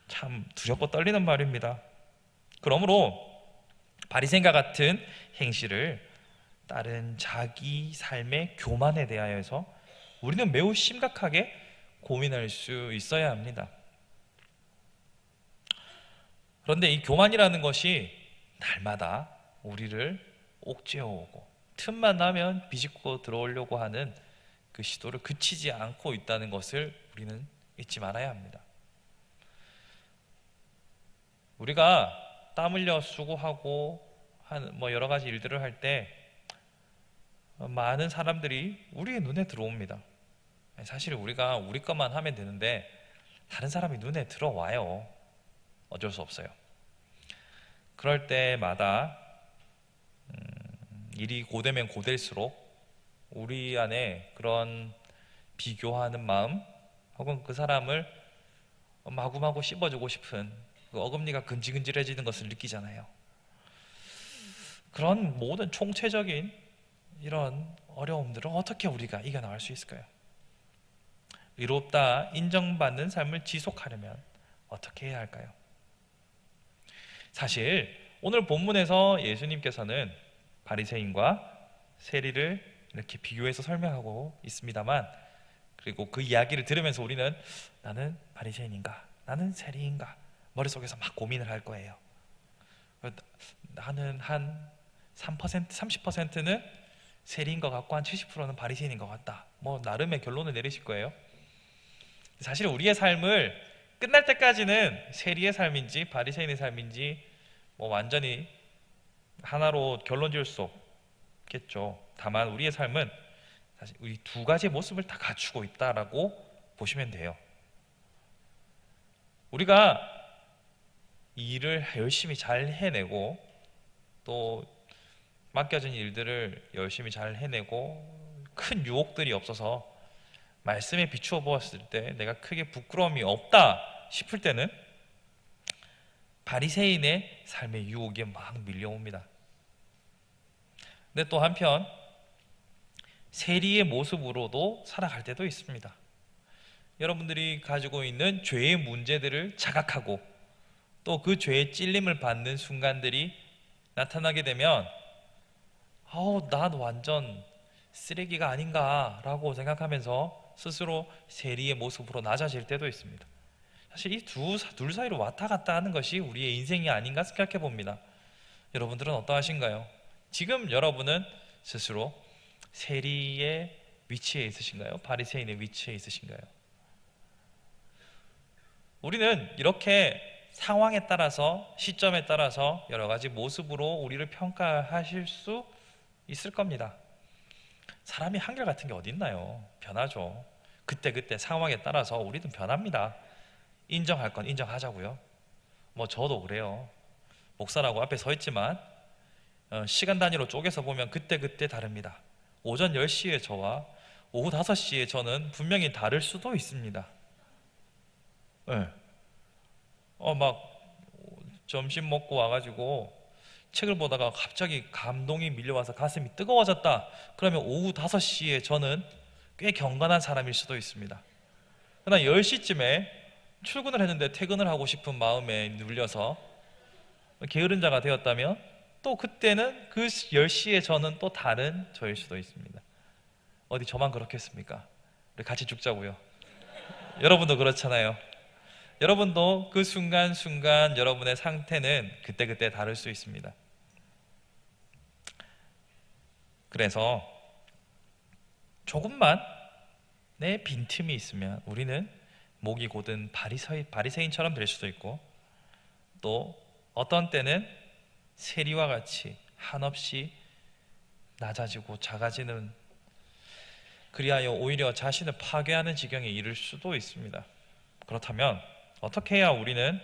참 두렵고 떨리는 말입니다. 그러므로 바리새인과 같은 행실을 따른 자기 삶의 교만에 대하여서 우리는 매우 심각하게 고민할 수 있어야 합니다. 그런데 이 교만이라는 것이 날마다 우리를 옥죄어오고 틈만 나면 비집고 들어오려고 하는 그 시도를 그치지 않고 있다는 것을 우리는 잊지 말아야 합니다. 우리가 땀 흘려 수고하고 여러 가지 일들을 할 때 많은 사람들이 우리의 눈에 들어옵니다. 사실 우리가 우리 것만 하면 되는데 다른 사람이 눈에 들어와요. 어쩔 수 없어요. 그럴 때마다 일이 고되면 고될수록 우리 안에 그런 비교하는 마음, 혹은 그 사람을 마구마구 씹어주고 싶은 그 어금니가 근질근질해지는 것을 느끼잖아요. 그런 모든 총체적인 이런 어려움들을 어떻게 우리가 이겨나갈 수 있을까요? 의롭다 인정받는 삶을 지속하려면 어떻게 해야 할까요? 사실 오늘 본문에서 예수님께서는 바리새인과 세리를 이렇게 비교해서 설명하고 있습니다만, 그리고 그 이야기를 들으면서 우리는 나는 바리새인인가? 나는 세리인가? 머릿속에서 막 고민을 할 거예요. 나는 한 3%, 30%는 세리인 것 같고 한 70%는 바리새인인 것 같다. 나름의 결론을 내리실 거예요. 사실 우리의 삶을 끝날 때까지는 세리의 삶인지 바리새인의 삶인지 완전히 하나로 결론 지을 수 없겠죠. 다만 우리의 삶은 사실 우리 두 가지의 모습을 다 갖추고 있다라고 보시면 돼요. 우리가 이 일을 열심히 잘 해내고 또 맡겨진 일들을 열심히 잘 해내고 큰 유혹들이 없어서 말씀에 비추어 보았을 때 내가 크게 부끄러움이 없다 싶을 때는 바리새인의 삶의 유혹이 막 밀려옵니다. 근데 또 한편 세리의 모습으로도 살아갈 때도 있습니다. 여러분들이 가지고 있는 죄의 문제들을 자각하고 또 그 죄의 찔림을 받는 순간들이 나타나게 되면 난 완전 쓰레기가 아닌가 라고 생각하면서 스스로 세리의 모습으로 낮아질 때도 있습니다. 사실 이 둘 사이로 왔다 갔다 하는 것이 우리의 인생이 아닌가 생각해 봅니다. 여러분들은 어떠하신가요? 지금 여러분은 스스로 세리의 위치에 있으신가요? 바리새인의 위치에 있으신가요? 우리는 이렇게 상황에 따라서, 시점에 따라서 여러 가지 모습으로 우리를 평가하실 수 있을 겁니다. 사람이 한결같은 게 어디 있나요? 변하죠. 그때그때 상황에 따라서 우리는 변합니다. 인정할 건 인정하자고요. 뭐 저도 그래요. 목사라고 앞에 서 있지만 시간 단위로 쪼개서 보면 그때그때 다릅니다. 오전 10시에 저와 오후 5시에 저는 분명히 다를 수도 있습니다. 네. 막 점심 먹고 와가지고 책을 보다가 갑자기 감동이 밀려와서 가슴이 뜨거워졌다. 그러면 오후 5시에 저는 꽤 경건한 사람일 수도 있습니다. 그러나 10시쯤에 출근을 했는데 퇴근을 하고 싶은 마음에 눌려서 게으른 자가 되었다면 또 그때는 그 10시에 저는 또 다른 저일 수도 있습니다. 어디 저만 그렇겠습니까? 우리 같이 죽자고요. 여러분도 그렇잖아요. 여러분도 그 순간순간 여러분의 상태는 그때그때 다를 수 있습니다. 그래서 조금만 내 빈틈이 있으면 우리는 목이 곧은 바리새인처럼 될 수도 있고, 또 어떤 때는 세리와 같이 한없이 낮아지고 작아지는, 그리하여 오히려 자신을 파괴하는 지경에 이를 수도 있습니다. 그렇다면 어떻게 해야 우리는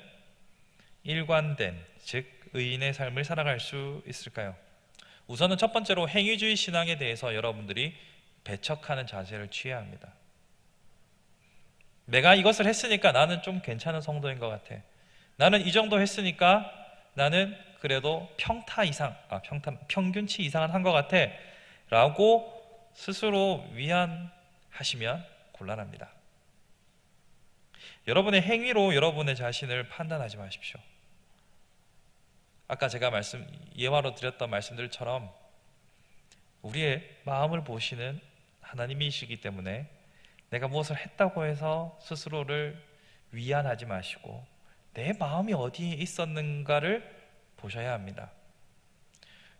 일관된, 즉 의인의 삶을 살아갈 수 있을까요? 우선은 첫 번째로 행위주의 신앙에 대해서 여러분들이 배척하는 자세를 취해야 합니다. 내가 이것을 했으니까 나는 좀 괜찮은 성도인 것 같아. 나는 이 정도 했으니까 나는 그래도 평균치 이상은 한 것 같아 라고 스스로 위안하시면 곤란합니다. 여러분의 행위로 여러분의 자신을 판단하지 마십시오. 아까 제가 예화로 드렸던 말씀들처럼 우리의 마음을 보시는 하나님이시기 때문에 내가 무엇을 했다고 해서 스스로를 위안하지 마시고 내 마음이 어디에 있었는가를 보셔야 합니다.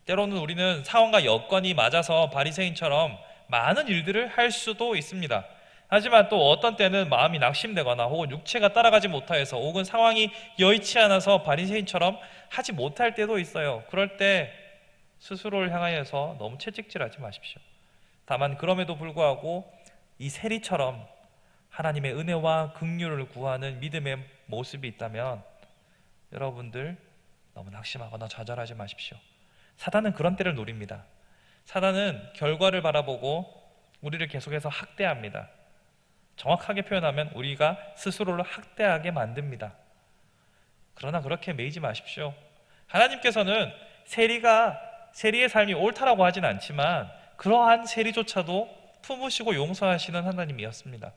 때로는 우리는 상황과 여건이 맞아서 바리새인처럼 많은 일들을 할 수도 있습니다. 하지만 또 어떤 때는 마음이 낙심되거나 혹은 육체가 따라가지 못하여서 혹은 상황이 여의치 않아서 바리새인처럼 하지 못할 때도 있어요. 그럴 때 스스로를 향하여서 너무 채찍질하지 마십시오. 다만 그럼에도 불구하고 이 세리처럼 하나님의 은혜와 긍휼을 구하는 믿음의 모습이 있다면 여러분들 너무 낙심하거나 좌절하지 마십시오. 사단은 그런 때를 노립니다. 사단은 결과를 바라보고 우리를 계속해서 학대합니다. 정확하게 표현하면 우리가 스스로를 학대하게 만듭니다. 그러나 그렇게 매이지 마십시오. 하나님께서는 세리의 삶이 옳다라고 하진 않지만 그러한 세리조차도 품으시고 용서하시는 하나님이었습니다.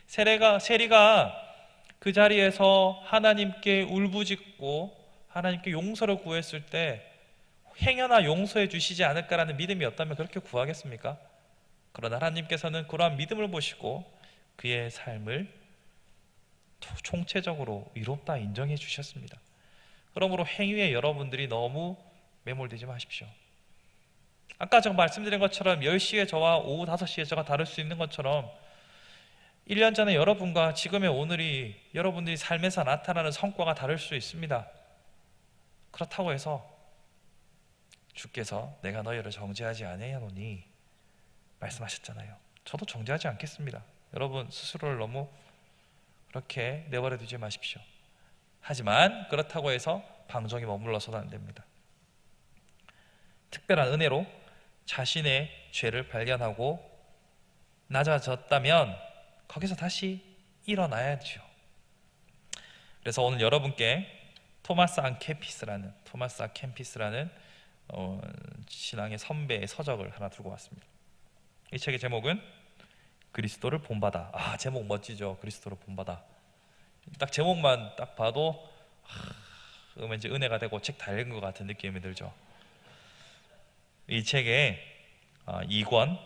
세리가 그 자리에서 하나님께 울부짖고 하나님께 용서를 구했을 때 행여나 용서해 주시지 않을까라는 믿음이었다면 그렇게 구하겠습니까? 그러나 하나님께서는 그러한 믿음을 보시고 그의 삶을 총체적으로 의롭다 인정해 주셨습니다. 그러므로 행위에 여러분들이 너무 매몰되지 마십시오. 아까 제가 말씀드린 것처럼 10시에 저와 오후 5시에 저가 다를 수 있는 것처럼 1년 전에 여러분과 지금의 오늘이 여러분들이 삶에서 나타나는 성과가 다를 수 있습니다. 그렇다고 해서 주께서 내가 너희를 정죄하지 아니하노니 말씀하셨잖아요. 저도 정죄하지 않겠습니다. 여러분 스스로를 너무 그렇게 내버려 두지 마십시오. 하지만 그렇다고 해서 방종에 머물러서도 안 됩니다. 특별한 은혜로 자신의 죄를 발견하고 낮아졌다면 거기서 다시 일어나야죠. 그래서 오늘 여러분께 토마스 아 캠피스라는 신앙의 선배의 서적을 하나 들고 왔습니다. 이 책의 제목은 그리스도를 본받아. 제목 멋지죠? 그리스도를 본받아. 딱 제목만 딱 봐도 왠지 은혜가 되고 책 다 읽은 것 같은 느낌이 들죠. 이 책의 2권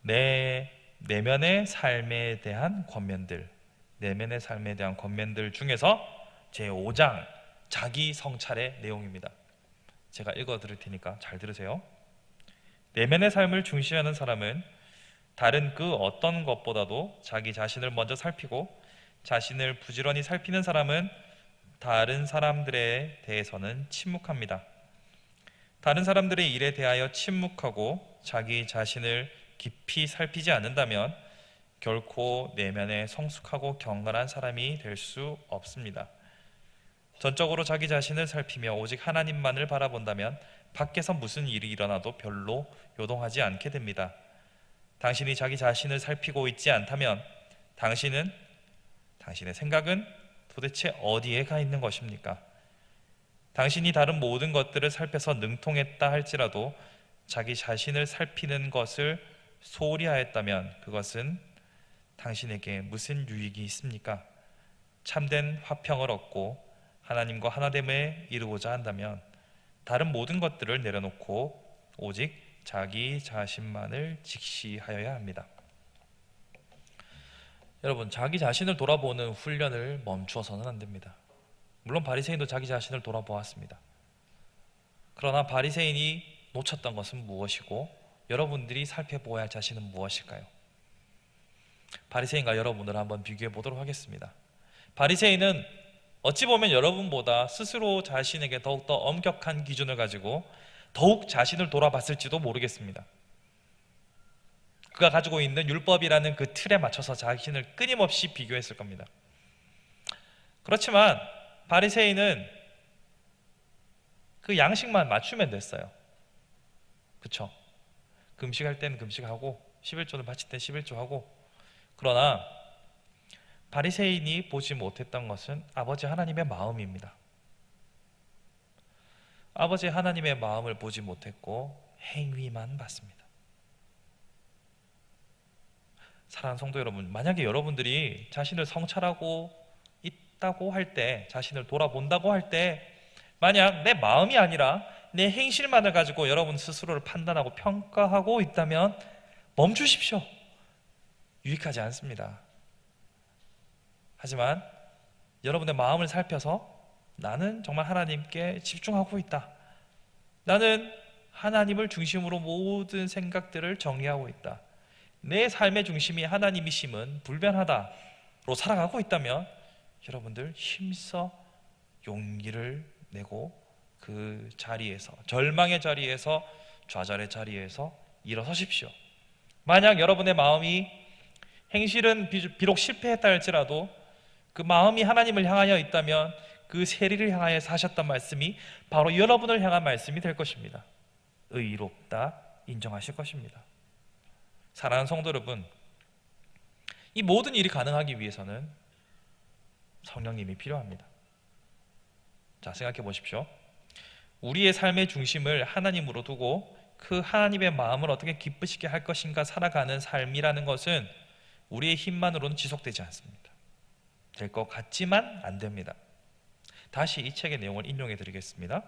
내면의 삶에 대한 권면들, 중에서 제5장 자기 성찰의 내용입니다. 제가 읽어 드릴 테니까 잘 들으세요. 내면의 삶을 중시하는 사람은 다른 그 어떤 것보다도 자기 자신을 먼저 살피고, 자신을 부지런히 살피는 사람은 다른 사람들에 대해서는 침묵합니다. 다른 사람들의 일에 대하여 침묵하고 자기 자신을 깊이 살피지 않는다면 결코 내면에 성숙하고 경건한 사람이 될 수 없습니다. 전적으로 자기 자신을 살피며 오직 하나님만을 바라본다면 밖에서 무슨 일이 일어나도 별로 요동하지 않게 됩니다. 당신이 자기 자신을 살피고 있지 않다면 당신의 생각은 도대체 어디에 가 있는 것입니까? 당신이 다른 모든 것들을 살펴서 능통했다 할지라도 자기 자신을 살피는 것을 소홀히 하였다면 그것은 당신에게 무슨 유익이 있습니까? 참된 화평을 얻고 하나님과 하나됨에 이루고자 한다면 다른 모든 것들을 내려놓고 오직 자기 자신만을 직시하여야 합니다. 여러분, 자기 자신을 돌아보는 훈련을 멈추어서는 안 됩니다. 물론 바리새인도 자기 자신을 돌아보았습니다. 그러나 바리새인이 놓쳤던 것은 무엇이고 여러분들이 살펴보아야 할 자신은 무엇일까요? 바리새인과 여러분을 한번 비교해 보도록 하겠습니다. 바리새인은 어찌 보면 여러분보다 스스로 자신에게 더욱더 엄격한 기준을 가지고 더욱 자신을 돌아봤을지도 모르겠습니다. 그가 가지고 있는 율법이라는 그 틀에 맞춰서 자신을 끊임없이 비교했을 겁니다. 그렇지만 바리새인은 그 양식만 맞추면 됐어요. 그쵸? 금식할 때는 금식하고 11조를 바칠 때 11조하고. 그러나 바리새인이 보지 못했던 것은 아버지 하나님의 마음입니다. 아버지 하나님의 마음을 보지 못했고 행위만 봤습니다. 사랑하는 성도 여러분, 만약에 여러분들이 자신을 성찰하고 있다고 할 때, 자신을 돌아본다고 할 때 만약 내 마음이 아니라 내 행실만을 가지고 여러분 스스로를 판단하고 평가하고 있다면 멈추십시오. 유익하지 않습니다. 하지만 여러분의 마음을 살펴서 나는 정말 하나님께 집중하고 있다. 나는 하나님을 중심으로 모든 생각들을 정리하고 있다. 내 삶의 중심이 하나님이심은 불변하다로 살아가고 있다면 여러분들 힘써 용기를 내고 그 자리에서, 절망의 자리에서, 좌절의 자리에서 일어서십시오. 만약 여러분의 마음이 행실은 비록 실패했다 할지라도 그 마음이 하나님을 향하여 있다면 그 세리를 향하여 하셨던 말씀이 바로 여러분을 향한 말씀이 될 것입니다. 의롭다 인정하실 것입니다. 사랑하는 성도 여러분, 이 모든 일이 가능하기 위해서는 성령님이 필요합니다. 자, 생각해 보십시오. 우리의 삶의 중심을 하나님으로 두고 그 하나님의 마음을 어떻게 기쁘시게 할 것인가 살아가는 삶이라는 것은 우리의 힘만으로는 지속되지 않습니다. 될 것 같지만 안 됩니다. 다시 이 책의 내용을 인용해 드리겠습니다.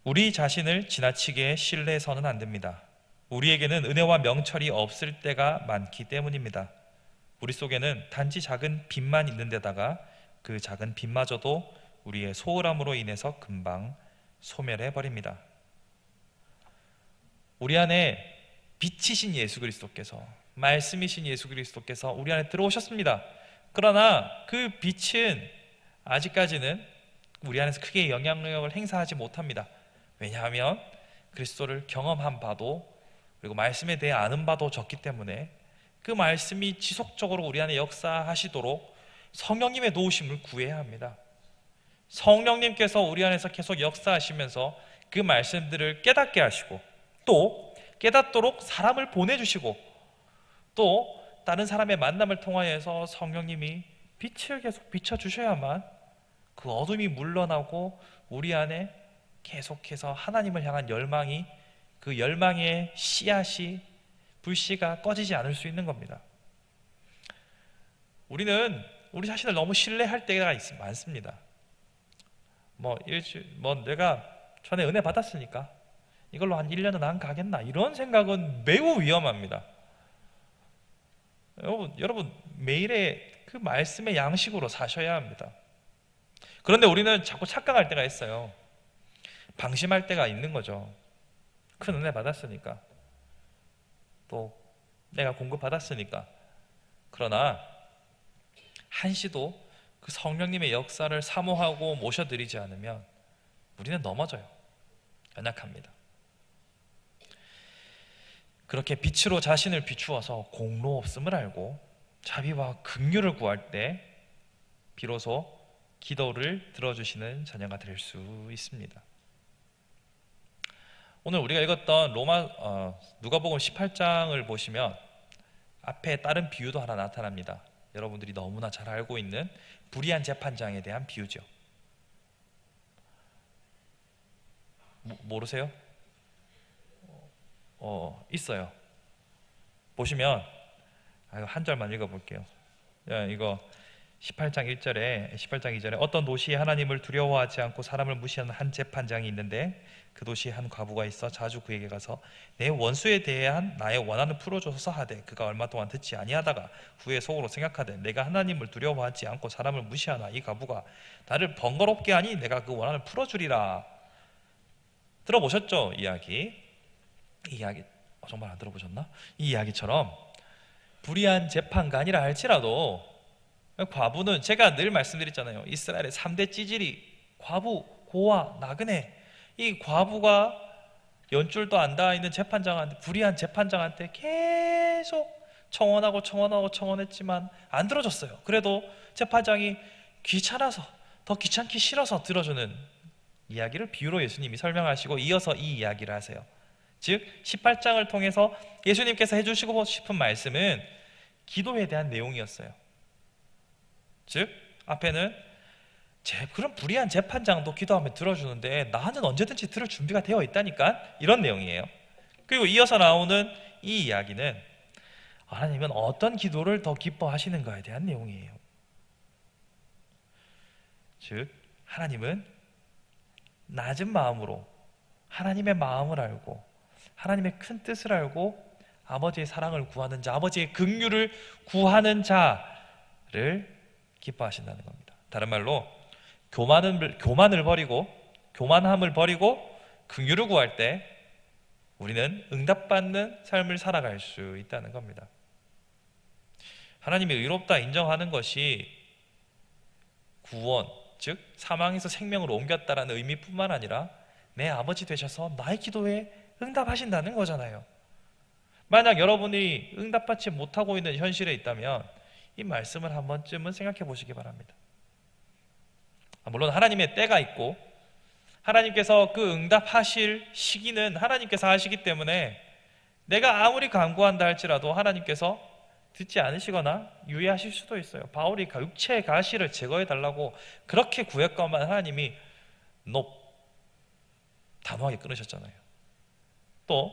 우리 자신을 지나치게 신뢰해서는 안 됩니다. 우리에게는 은혜와 명철이 없을 때가 많기 때문입니다. 우리 속에는 단지 작은 빛만 있는 데다가 그 작은 빛마저도 우리의 소홀함으로 인해서 금방 소멸해 버립니다. 우리 안에 빛이신 예수 그리스도께서, 말씀이신 예수 그리스도께서 우리 안에 들어오셨습니다. 그러나 그 빛은 아직까지는 우리 안에서 크게 영향력을 행사하지 못합니다. 왜냐하면 그리스도를 경험한 바도 그리고 말씀에 대해 아는 바도 적기 때문에 그 말씀이 지속적으로 우리 안에 역사하시도록 성령님의 도우심을 구해야 합니다. 성령님께서 우리 안에서 계속 역사하시면서 그 말씀들을 깨닫게 하시고 또 깨닫도록 사람을 보내주시고 또 다른 사람의 만남을 통하여서 성령님이 빛을 계속 비춰주셔야만 그 어둠이 물러나고 우리 안에 계속해서 하나님을 향한 열망이, 그 열망의 씨앗이, 불씨가 꺼지지 않을 수 있는 겁니다. 우리는 우리 자신을 너무 신뢰할 때가 많습니다. 내가 전에 은혜 받았으니까 이걸로 한 1년은 안 가겠나, 이런 생각은 매우 위험합니다. 여러분 매일의 그 말씀의 양식으로 사셔야 합니다. 그런데 우리는 자꾸 착각할 때가 있어요. 방심할 때가 있는 거죠. 큰 은혜 받았으니까, 또 내가 공급받았으니까. 그러나 한시도 그 성령님의 역사를 사모하고 모셔드리지 않으면 우리는 넘어져요. 연약합니다. 그렇게 빛으로 자신을 비추어서 공로 없음을 알고 자비와 긍휼을 구할 때 비로소 기도를 들어주시는 자녀가 될 수 있습니다. 오늘 우리가 읽었던 누가복음 18장을 보시면 앞에 다른 비유도 하나 나타납니다. 여러분들이 너무나 잘 알고 있는 불의한 재판장에 대한 비유죠. 모르세요? 있어요. 보시면 한 절만 읽어볼게요. 이거 18장 2절에 어떤 도시에 하나님을 두려워하지 않고 사람을 무시하는 한 재판장이 있는데 그 도시에 한 과부가 있어 자주 그에게 가서 내 원수에 대한 나의 원한을 풀어줘서 하되 그가 얼마 동안 듣지 아니하다가 후에 속으로 생각하되 내가 하나님을 두려워하지 않고 사람을 무시하나 이 과부가 나를 번거롭게 하니 내가 그 원한을 풀어주리라. 들어보셨죠? 이 이야기 정말 안 들어보셨나? 이 이야기처럼 불의한 재판관이라 할지라도 과부는 제가 늘 말씀드렸잖아요. 이스라엘의 3대 찌질이 과부, 고아, 나그네. 이 과부가 연줄도 안 닿아 있는 재판장한테, 불의한 재판장한테 계속 청원했지만 안 들어줬어요. 그래도 재판장이 귀찮아서, 더 귀찮기 싫어서 들어주는 이야기를 비유로 예수님이 설명하시고 이어서 이 이야기를 하세요. 즉 18장을 통해서 예수님께서 해주시고 싶은 말씀은 기도에 대한 내용이었어요. 즉 앞에는 그런 불의한 재판장도 기도하면 들어주는데 나는 언제든지 들을 준비가 되어 있다니까, 이런 내용이에요. 그리고 이어서 나오는 이 이야기는 하나님은 어떤 기도를 더 기뻐하시는가에 대한 내용이에요. 즉 하나님은 낮은 마음으로 하나님의 마음을 알고 하나님의 큰 뜻을 알고 아버지의 사랑을 구하는 자, 아버지의 긍휼을 구하는 자를 기뻐하신다는 겁니다. 다른 말로 교만함을 버리고 긍휼을 구할 때 우리는 응답받는 삶을 살아갈 수 있다는 겁니다. 하나님이 의롭다 인정하는 것이 구원, 즉 사망에서 생명으로 옮겼다라는 의미뿐만 아니라 내 아버지 되셔서 나의 기도에 응답하신다는 거잖아요. 만약 여러분이 응답받지 못하고 있는 현실에 있다면 이 말씀을 한 번쯤은 생각해 보시기 바랍니다. 물론 하나님의 때가 있고 하나님께서 그 응답하실 시기는 하나님께서 하시기 때문에 내가 아무리 간구한다 할지라도 하나님께서 듣지 않으시거나 유예하실 수도 있어요. 바울이 육체의 가시를 제거해 달라고 그렇게 구했건만 하나님이 단호하게 끊으셨잖아요. 또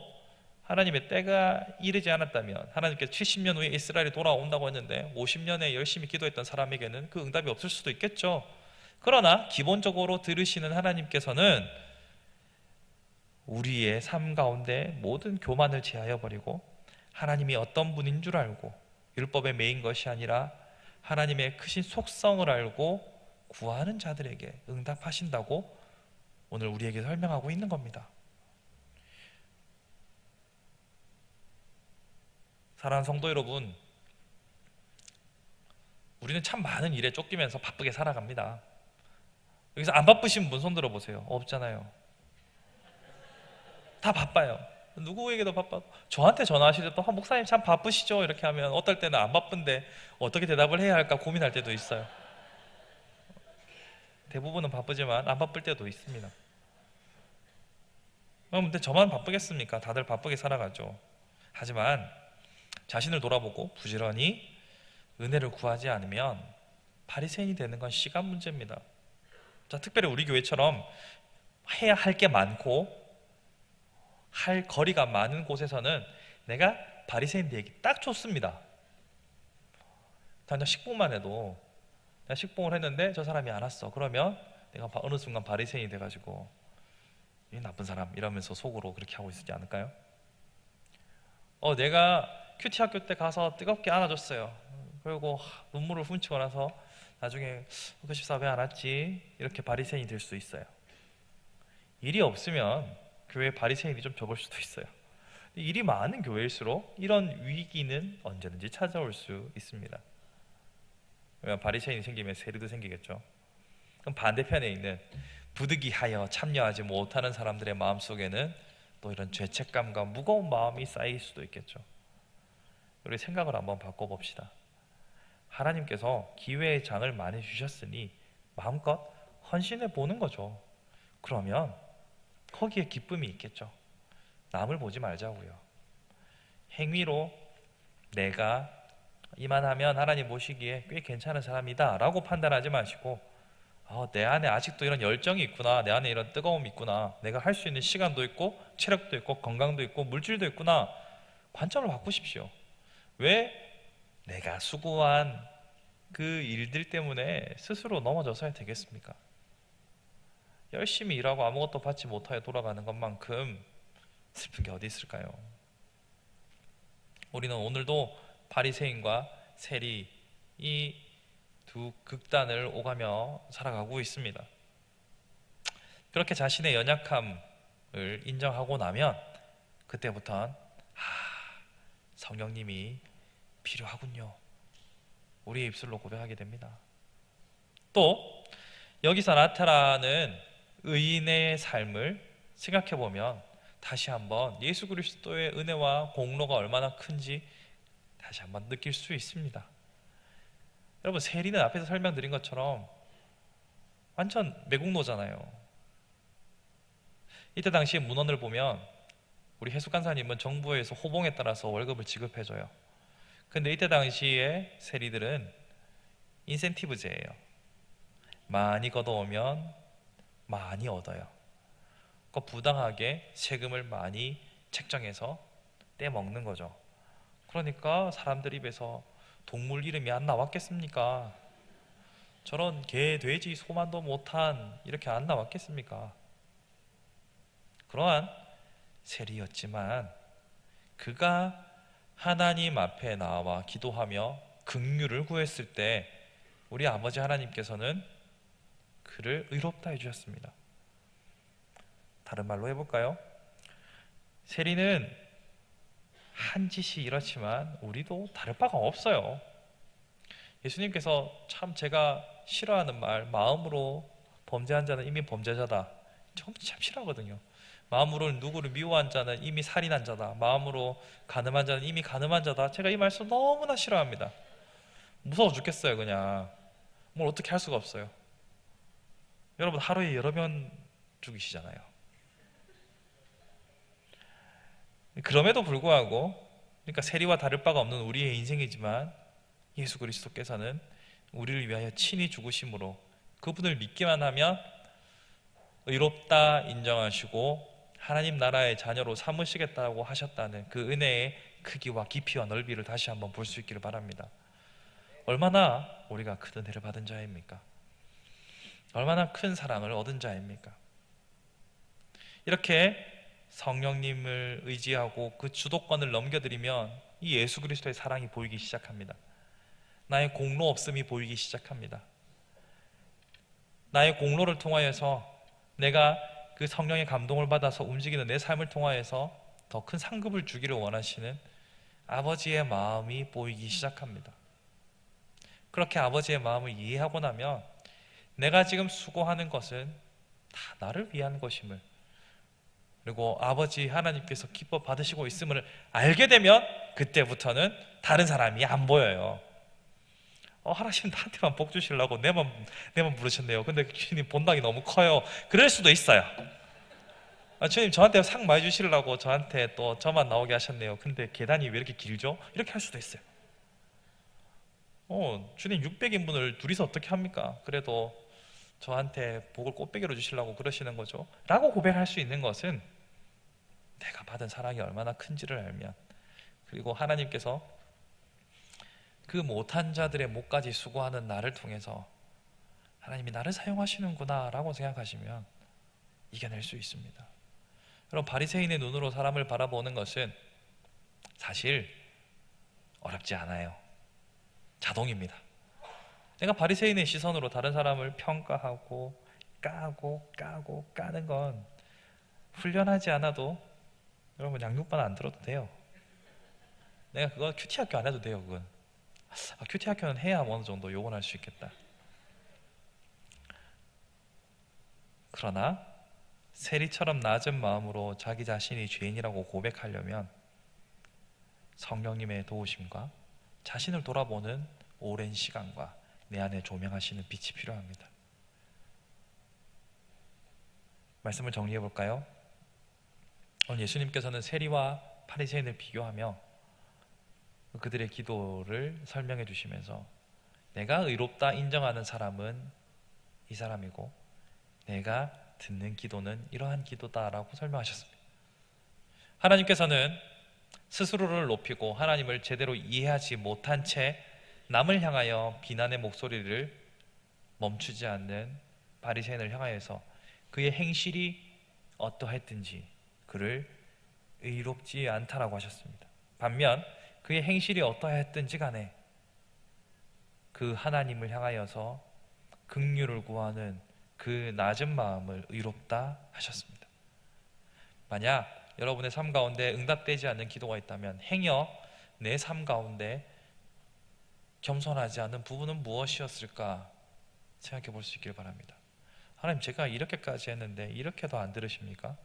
하나님의 때가 이르지 않았다면 하나님께서 70년 후에 이스라엘이 돌아온다고 했는데 50년에 열심히 기도했던 사람에게는 그 응답이 없을 수도 있겠죠. 그러나 기본적으로 들으시는 하나님께서는 우리의 삶 가운데 모든 교만을 제하여 버리고 하나님이 어떤 분인 줄 알고 율법에 매인 것이 아니라 하나님의 크신 속성을 알고 구하는 자들에게 응답하신다고 오늘 우리에게 설명하고 있는 겁니다. 사랑하는 성도 여러분, 우리는 참 많은 일에 쫓기면서 바쁘게 살아갑니다. 여기서 안 바쁘신 분 손 들어보세요. 없잖아요. 다 바빠요. 누구에게도 바빠도 저한테 전화하실 때 또 목사님 참 바쁘시죠? 이렇게 하면 어떨 때는 안 바쁜데 어떻게 대답을 해야 할까 고민할 때도 있어요. 대부분은 바쁘지만 안 바쁠 때도 있습니다. 근데 저만 바쁘겠습니까? 다들 바쁘게 살아가죠. 하지만 자신을 돌아보고 부지런히 은혜를 구하지 않으면 바리새인이 되는 건 시간 문제입니다. 자, 특별히 우리 교회처럼 해야 할 게 많고 할 거리가 많은 곳에서는 내가 바리새인 되기 딱 좋습니다. 단지 식봉만 해도 내가 식봉을 했는데 저 사람이 안 왔어. 그러면 내가 어느 순간 바리새인이 돼가지고 이 나쁜 사람 이러면서 속으로 그렇게 하고 있지 않을까요? 내가 큐티 학교 때 가서 뜨겁게 안아줬어요. 그리고 눈물을 훔치고 나서 나중에 그 집사 왜 안 왔지? 이렇게 바리새인이 될 수 있어요. 일이 없으면 교회 바리새인이 좀 적을 수도 있어요. 일이 많은 교회일수록 이런 위기는 언제든지 찾아올 수 있습니다. 바리새인이 생기면 세리도 생기겠죠. 그럼 반대편에 있는 부득이하여 참여하지 못하는 사람들의 마음속에는 또 이런 죄책감과 무거운 마음이 쌓일 수도 있겠죠. 우리 생각을 한번 바꿔봅시다. 하나님께서 기회의 장을 많이 주셨으니 마음껏 헌신해 보는 거죠. 그러면 거기에 기쁨이 있겠죠. 남을 보지 말자고요. 행위로 내가 이만하면 하나님 보시기에 꽤 괜찮은 사람이다 라고 판단하지 마시고, 내 안에 아직도 이런 열정이 있구나, 내 안에 이런 뜨거움이 있구나, 내가 할 수 있는 시간도 있고 체력도 있고 건강도 있고 물질도 있구나, 관점을 바꾸십시오. 왜 내가 수고한 그 일들 때문에 스스로 넘어져서야 되겠습니까? 열심히 일하고 아무것도 받지 못하여 돌아가는 것만큼 슬픈 게 어디 있을까요? 우리는 오늘도 바리새인과 세리, 이 두 극단을 오가며 살아가고 있습니다. 그렇게 자신의 연약함을 인정하고 나면 그때부터는 성령님이 필요하군요, 우리의 입술로 고백하게 됩니다. 또 여기서 나타나는 의인의 삶을 생각해보면 다시 한번 예수 그리스도의 은혜와 공로가 얼마나 큰지 다시 한번 느낄 수 있습니다. 여러분, 세리는 앞에서 설명드린 것처럼 완전 매국노잖아요. 이때 당시 문헌을 보면 우리 해숙 간사님은 정부에서 호봉에 따라서 월급을 지급해줘요. 근데 이때 당시에 세리들은 인센티브제예요. 많이 걷어오면 많이 얻어요. 부당하게 세금을 많이 책정해서 떼먹는 거죠. 그러니까 사람들 입에서 동물 이름이 안 나왔겠습니까? 저런 개, 돼지, 소만도 못한 이렇게 안 나왔겠습니까? 그러한 세리였지만 그가 하나님 앞에 나와 기도하며 긍휼을 구했을 때 우리 아버지 하나님께서는 그를 의롭다 해주셨습니다. 다른 말로 해볼까요? 세리는 한 짓이 이렇지만 우리도 다를 바가 없어요. 예수님께서 참 제가 싫어하는 말, 마음으로 범죄한 자는 이미 범죄자다, 참 싫어하거든요. 마음으로 누구를 미워한 자는 이미 살인한 자다, 마음으로 간음한 자는 이미 간음한 자다, 제가 이 말씀 너무나 싫어합니다. 무서워 죽겠어요. 그냥 뭘 어떻게 할 수가 없어요. 여러분, 하루에 여러 번 죽이시잖아요. 그럼에도 불구하고, 그러니까 세리와 다를 바가 없는 우리의 인생이지만 예수 그리스도께서는 우리를 위하여 친히 죽으심으로 그분을 믿기만 하면 의롭다 인정하시고 하나님 나라의 자녀로 삼으시겠다고 하셨다는 그 은혜의 크기와 깊이와 넓이를 다시 한번 볼 수 있기를 바랍니다. 얼마나 우리가 큰 은혜를 받은 자입니까? 얼마나 큰 사랑을 얻은 자입니까? 이렇게 성령님을 의지하고 그 주도권을 넘겨드리면 이 예수 그리스도의 사랑이 보이기 시작합니다. 나의 공로 없음이 보이기 시작합니다. 나의 공로를 통하여서 내가 그 성령의 감동을 받아서 움직이는 내 삶을 통하여서 더 큰 상급을 주기를 원하시는 아버지의 마음이 보이기 시작합니다. 그렇게 아버지의 마음을 이해하고 나면 내가 지금 수고하는 것은 다 나를 위한 것임을, 그리고 아버지 하나님께서 기뻐 받으시고 있음을 알게 되면 그때부터는 다른 사람이 안 보여요. 하나님 나한테만 복 주시려고 내만 부르셨네요. 근데 주님 본당이 너무 커요. 그럴 수도 있어요. 주님 저한테 상 많이 주시려고 저한테 또 저만 나오게 하셨네요. 근데 계단이 왜 이렇게 길죠? 이렇게 할 수도 있어요. 주님 600인분을 둘이서 어떻게 합니까? 그래도 저한테 복을 꽃배기로 주시려고 그러시는 거죠 라고 고백할 수 있는 것은 내가 받은 사랑이 얼마나 큰지를 알면, 그리고 하나님께서 그 못한 자들의 목까지 수고하는 나를 통해서 하나님이 나를 사용하시는구나 라고 생각하시면 이겨낼 수 있습니다. 여러분, 바리새인의 눈으로 사람을 바라보는 것은 사실 어렵지 않아요. 자동입니다. 내가 바리새인의 시선으로 다른 사람을 평가하고 까는 건 훈련하지 않아도 여러분 양육반 안 들어도 돼요. 내가 그거 큐티 학교 안 해도 돼요. 그건 큐티 학교는 해야 어느 정도 욕은 할 수 있겠다. 그러나 세리처럼 낮은 마음으로 자기 자신이 죄인이라고 고백하려면 성령님의 도우심과 자신을 돌아보는 오랜 시간과 내 안에 조명하시는 빛이 필요합니다. 말씀을 정리해 볼까요? 오늘 예수님께서는 세리와 바리새인을 비교하며 그들의 기도를 설명해 주시면서 내가 의롭다 인정하는 사람은 이 사람이고 내가 듣는 기도는 이러한 기도다라고 설명하셨습니다. 하나님께서는 스스로를 높이고 하나님을 제대로 이해하지 못한 채 남을 향하여 비난의 목소리를 멈추지 않는 바리새인을 향하여서 그의 행실이 어떠했든지 그를 의롭지 않다라고 하셨습니다. 반면 그의 행실이 어떠했든지 간에 그 하나님을 향하여서 긍휼을 구하는 그 낮은 마음을 의롭다 하셨습니다. 만약 여러분의 삶 가운데 응답되지 않는 기도가 있다면 행여 내 삶 가운데 겸손하지 않은 부분은 무엇이었을까 생각해 볼 수 있길 바랍니다. 하나님, 제가 이렇게까지 했는데 이렇게도 안 들으십니까?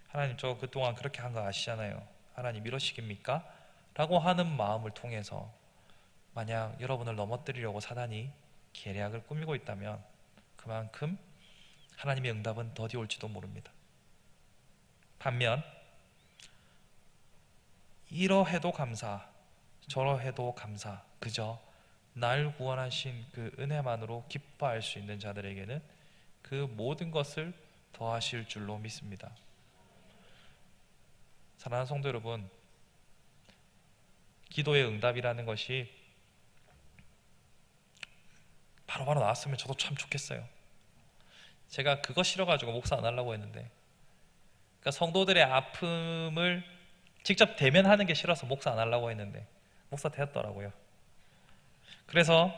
하나님, 저 그동안 그렇게 한 거 아시잖아요. 하나님, 이러시겠습니까? 라고 하는 마음을 통해서 만약 여러분을 넘어뜨리려고 사단이 계략을 꾸미고 있다면 그만큼 하나님의 응답은 더디 올지도 모릅니다. 반면 이러해도 감사, 저러해도 감사, 그저 날 구원하신 그 은혜만으로 기뻐할 수 있는 자들에게는 그 모든 것을 더하실 줄로 믿습니다. 사랑하는 성도 여러분, 기도의 응답이라는 것이 바로바로 나왔으면 저도 참 좋겠어요. 제가 그거 싫어가지고 목사 안 하려고 했는데, 그러니까 성도들의 아픔을 직접 대면하는 게 싫어서 목사 안 하려고 했는데 목사 되었더라고요. 그래서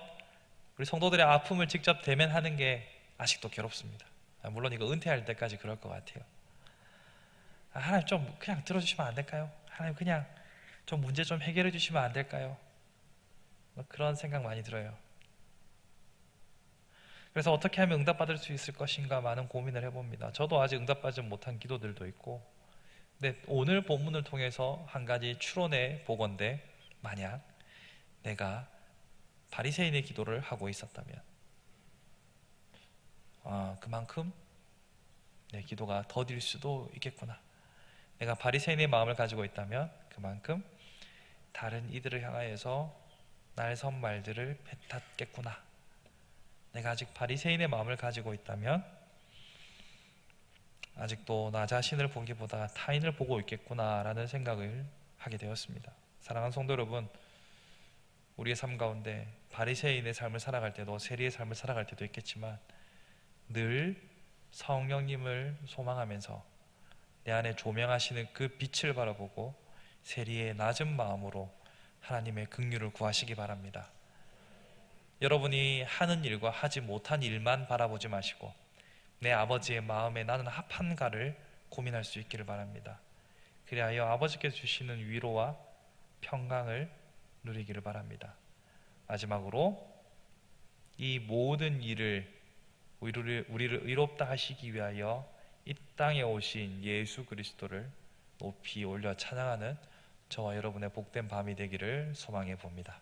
우리 성도들의 아픔을 직접 대면하는 게 아직도 괴롭습니다. 물론 이거 은퇴할 때까지 그럴 것 같아요. 하나님, 좀 그냥 들어주시면 안 될까요? 하나님, 그냥 좀 문제 좀 해결해 주시면 안 될까요? 그런 생각 많이 들어요. 그래서 어떻게 하면 응답받을 수 있을 것인가 많은 고민을 해봅니다. 저도 아직 응답받지 못한 기도들도 있고, 근데 오늘 본문을 통해서 한 가지 추론해 보건대, 만약 내가 바리새인의 기도를 하고 있었다면 그만큼 내 기도가 더딜 수도 있겠구나. 내가 바리새인의 마음을 가지고 있다면 그만큼 다른 이들을 향하여서 날 선 말들을 뱉었겠구나. 내가 아직 바리새인의 마음을 가지고 있다면 아직도 나 자신을 보기보다 타인을 보고 있겠구나 라는 생각을 하게 되었습니다. 사랑하는 성도 여러분, 우리의 삶 가운데 바리새인의 삶을 살아갈 때도 세리의 삶을 살아갈 때도 있겠지만 늘 성령님을 소망하면서 내 안에 조명하시는 그 빛을 바라보고 세리의 낮은 마음으로 하나님의 긍휼을 구하시기 바랍니다. 여러분이 하는 일과 하지 못한 일만 바라보지 마시고 내 아버지의 마음에 나는 합한가를 고민할 수 있기를 바랍니다. 그리하여 아버지께서 주시는 위로와 평강을 누리기를 바랍니다. 마지막으로 이 모든 일을 우리를 의롭다 하시기 위하여 이 땅에 오신 예수 그리스도를 높이 올려 찬양하는 저와 여러분의 복된 밤이 되기를 소망해 봅니다.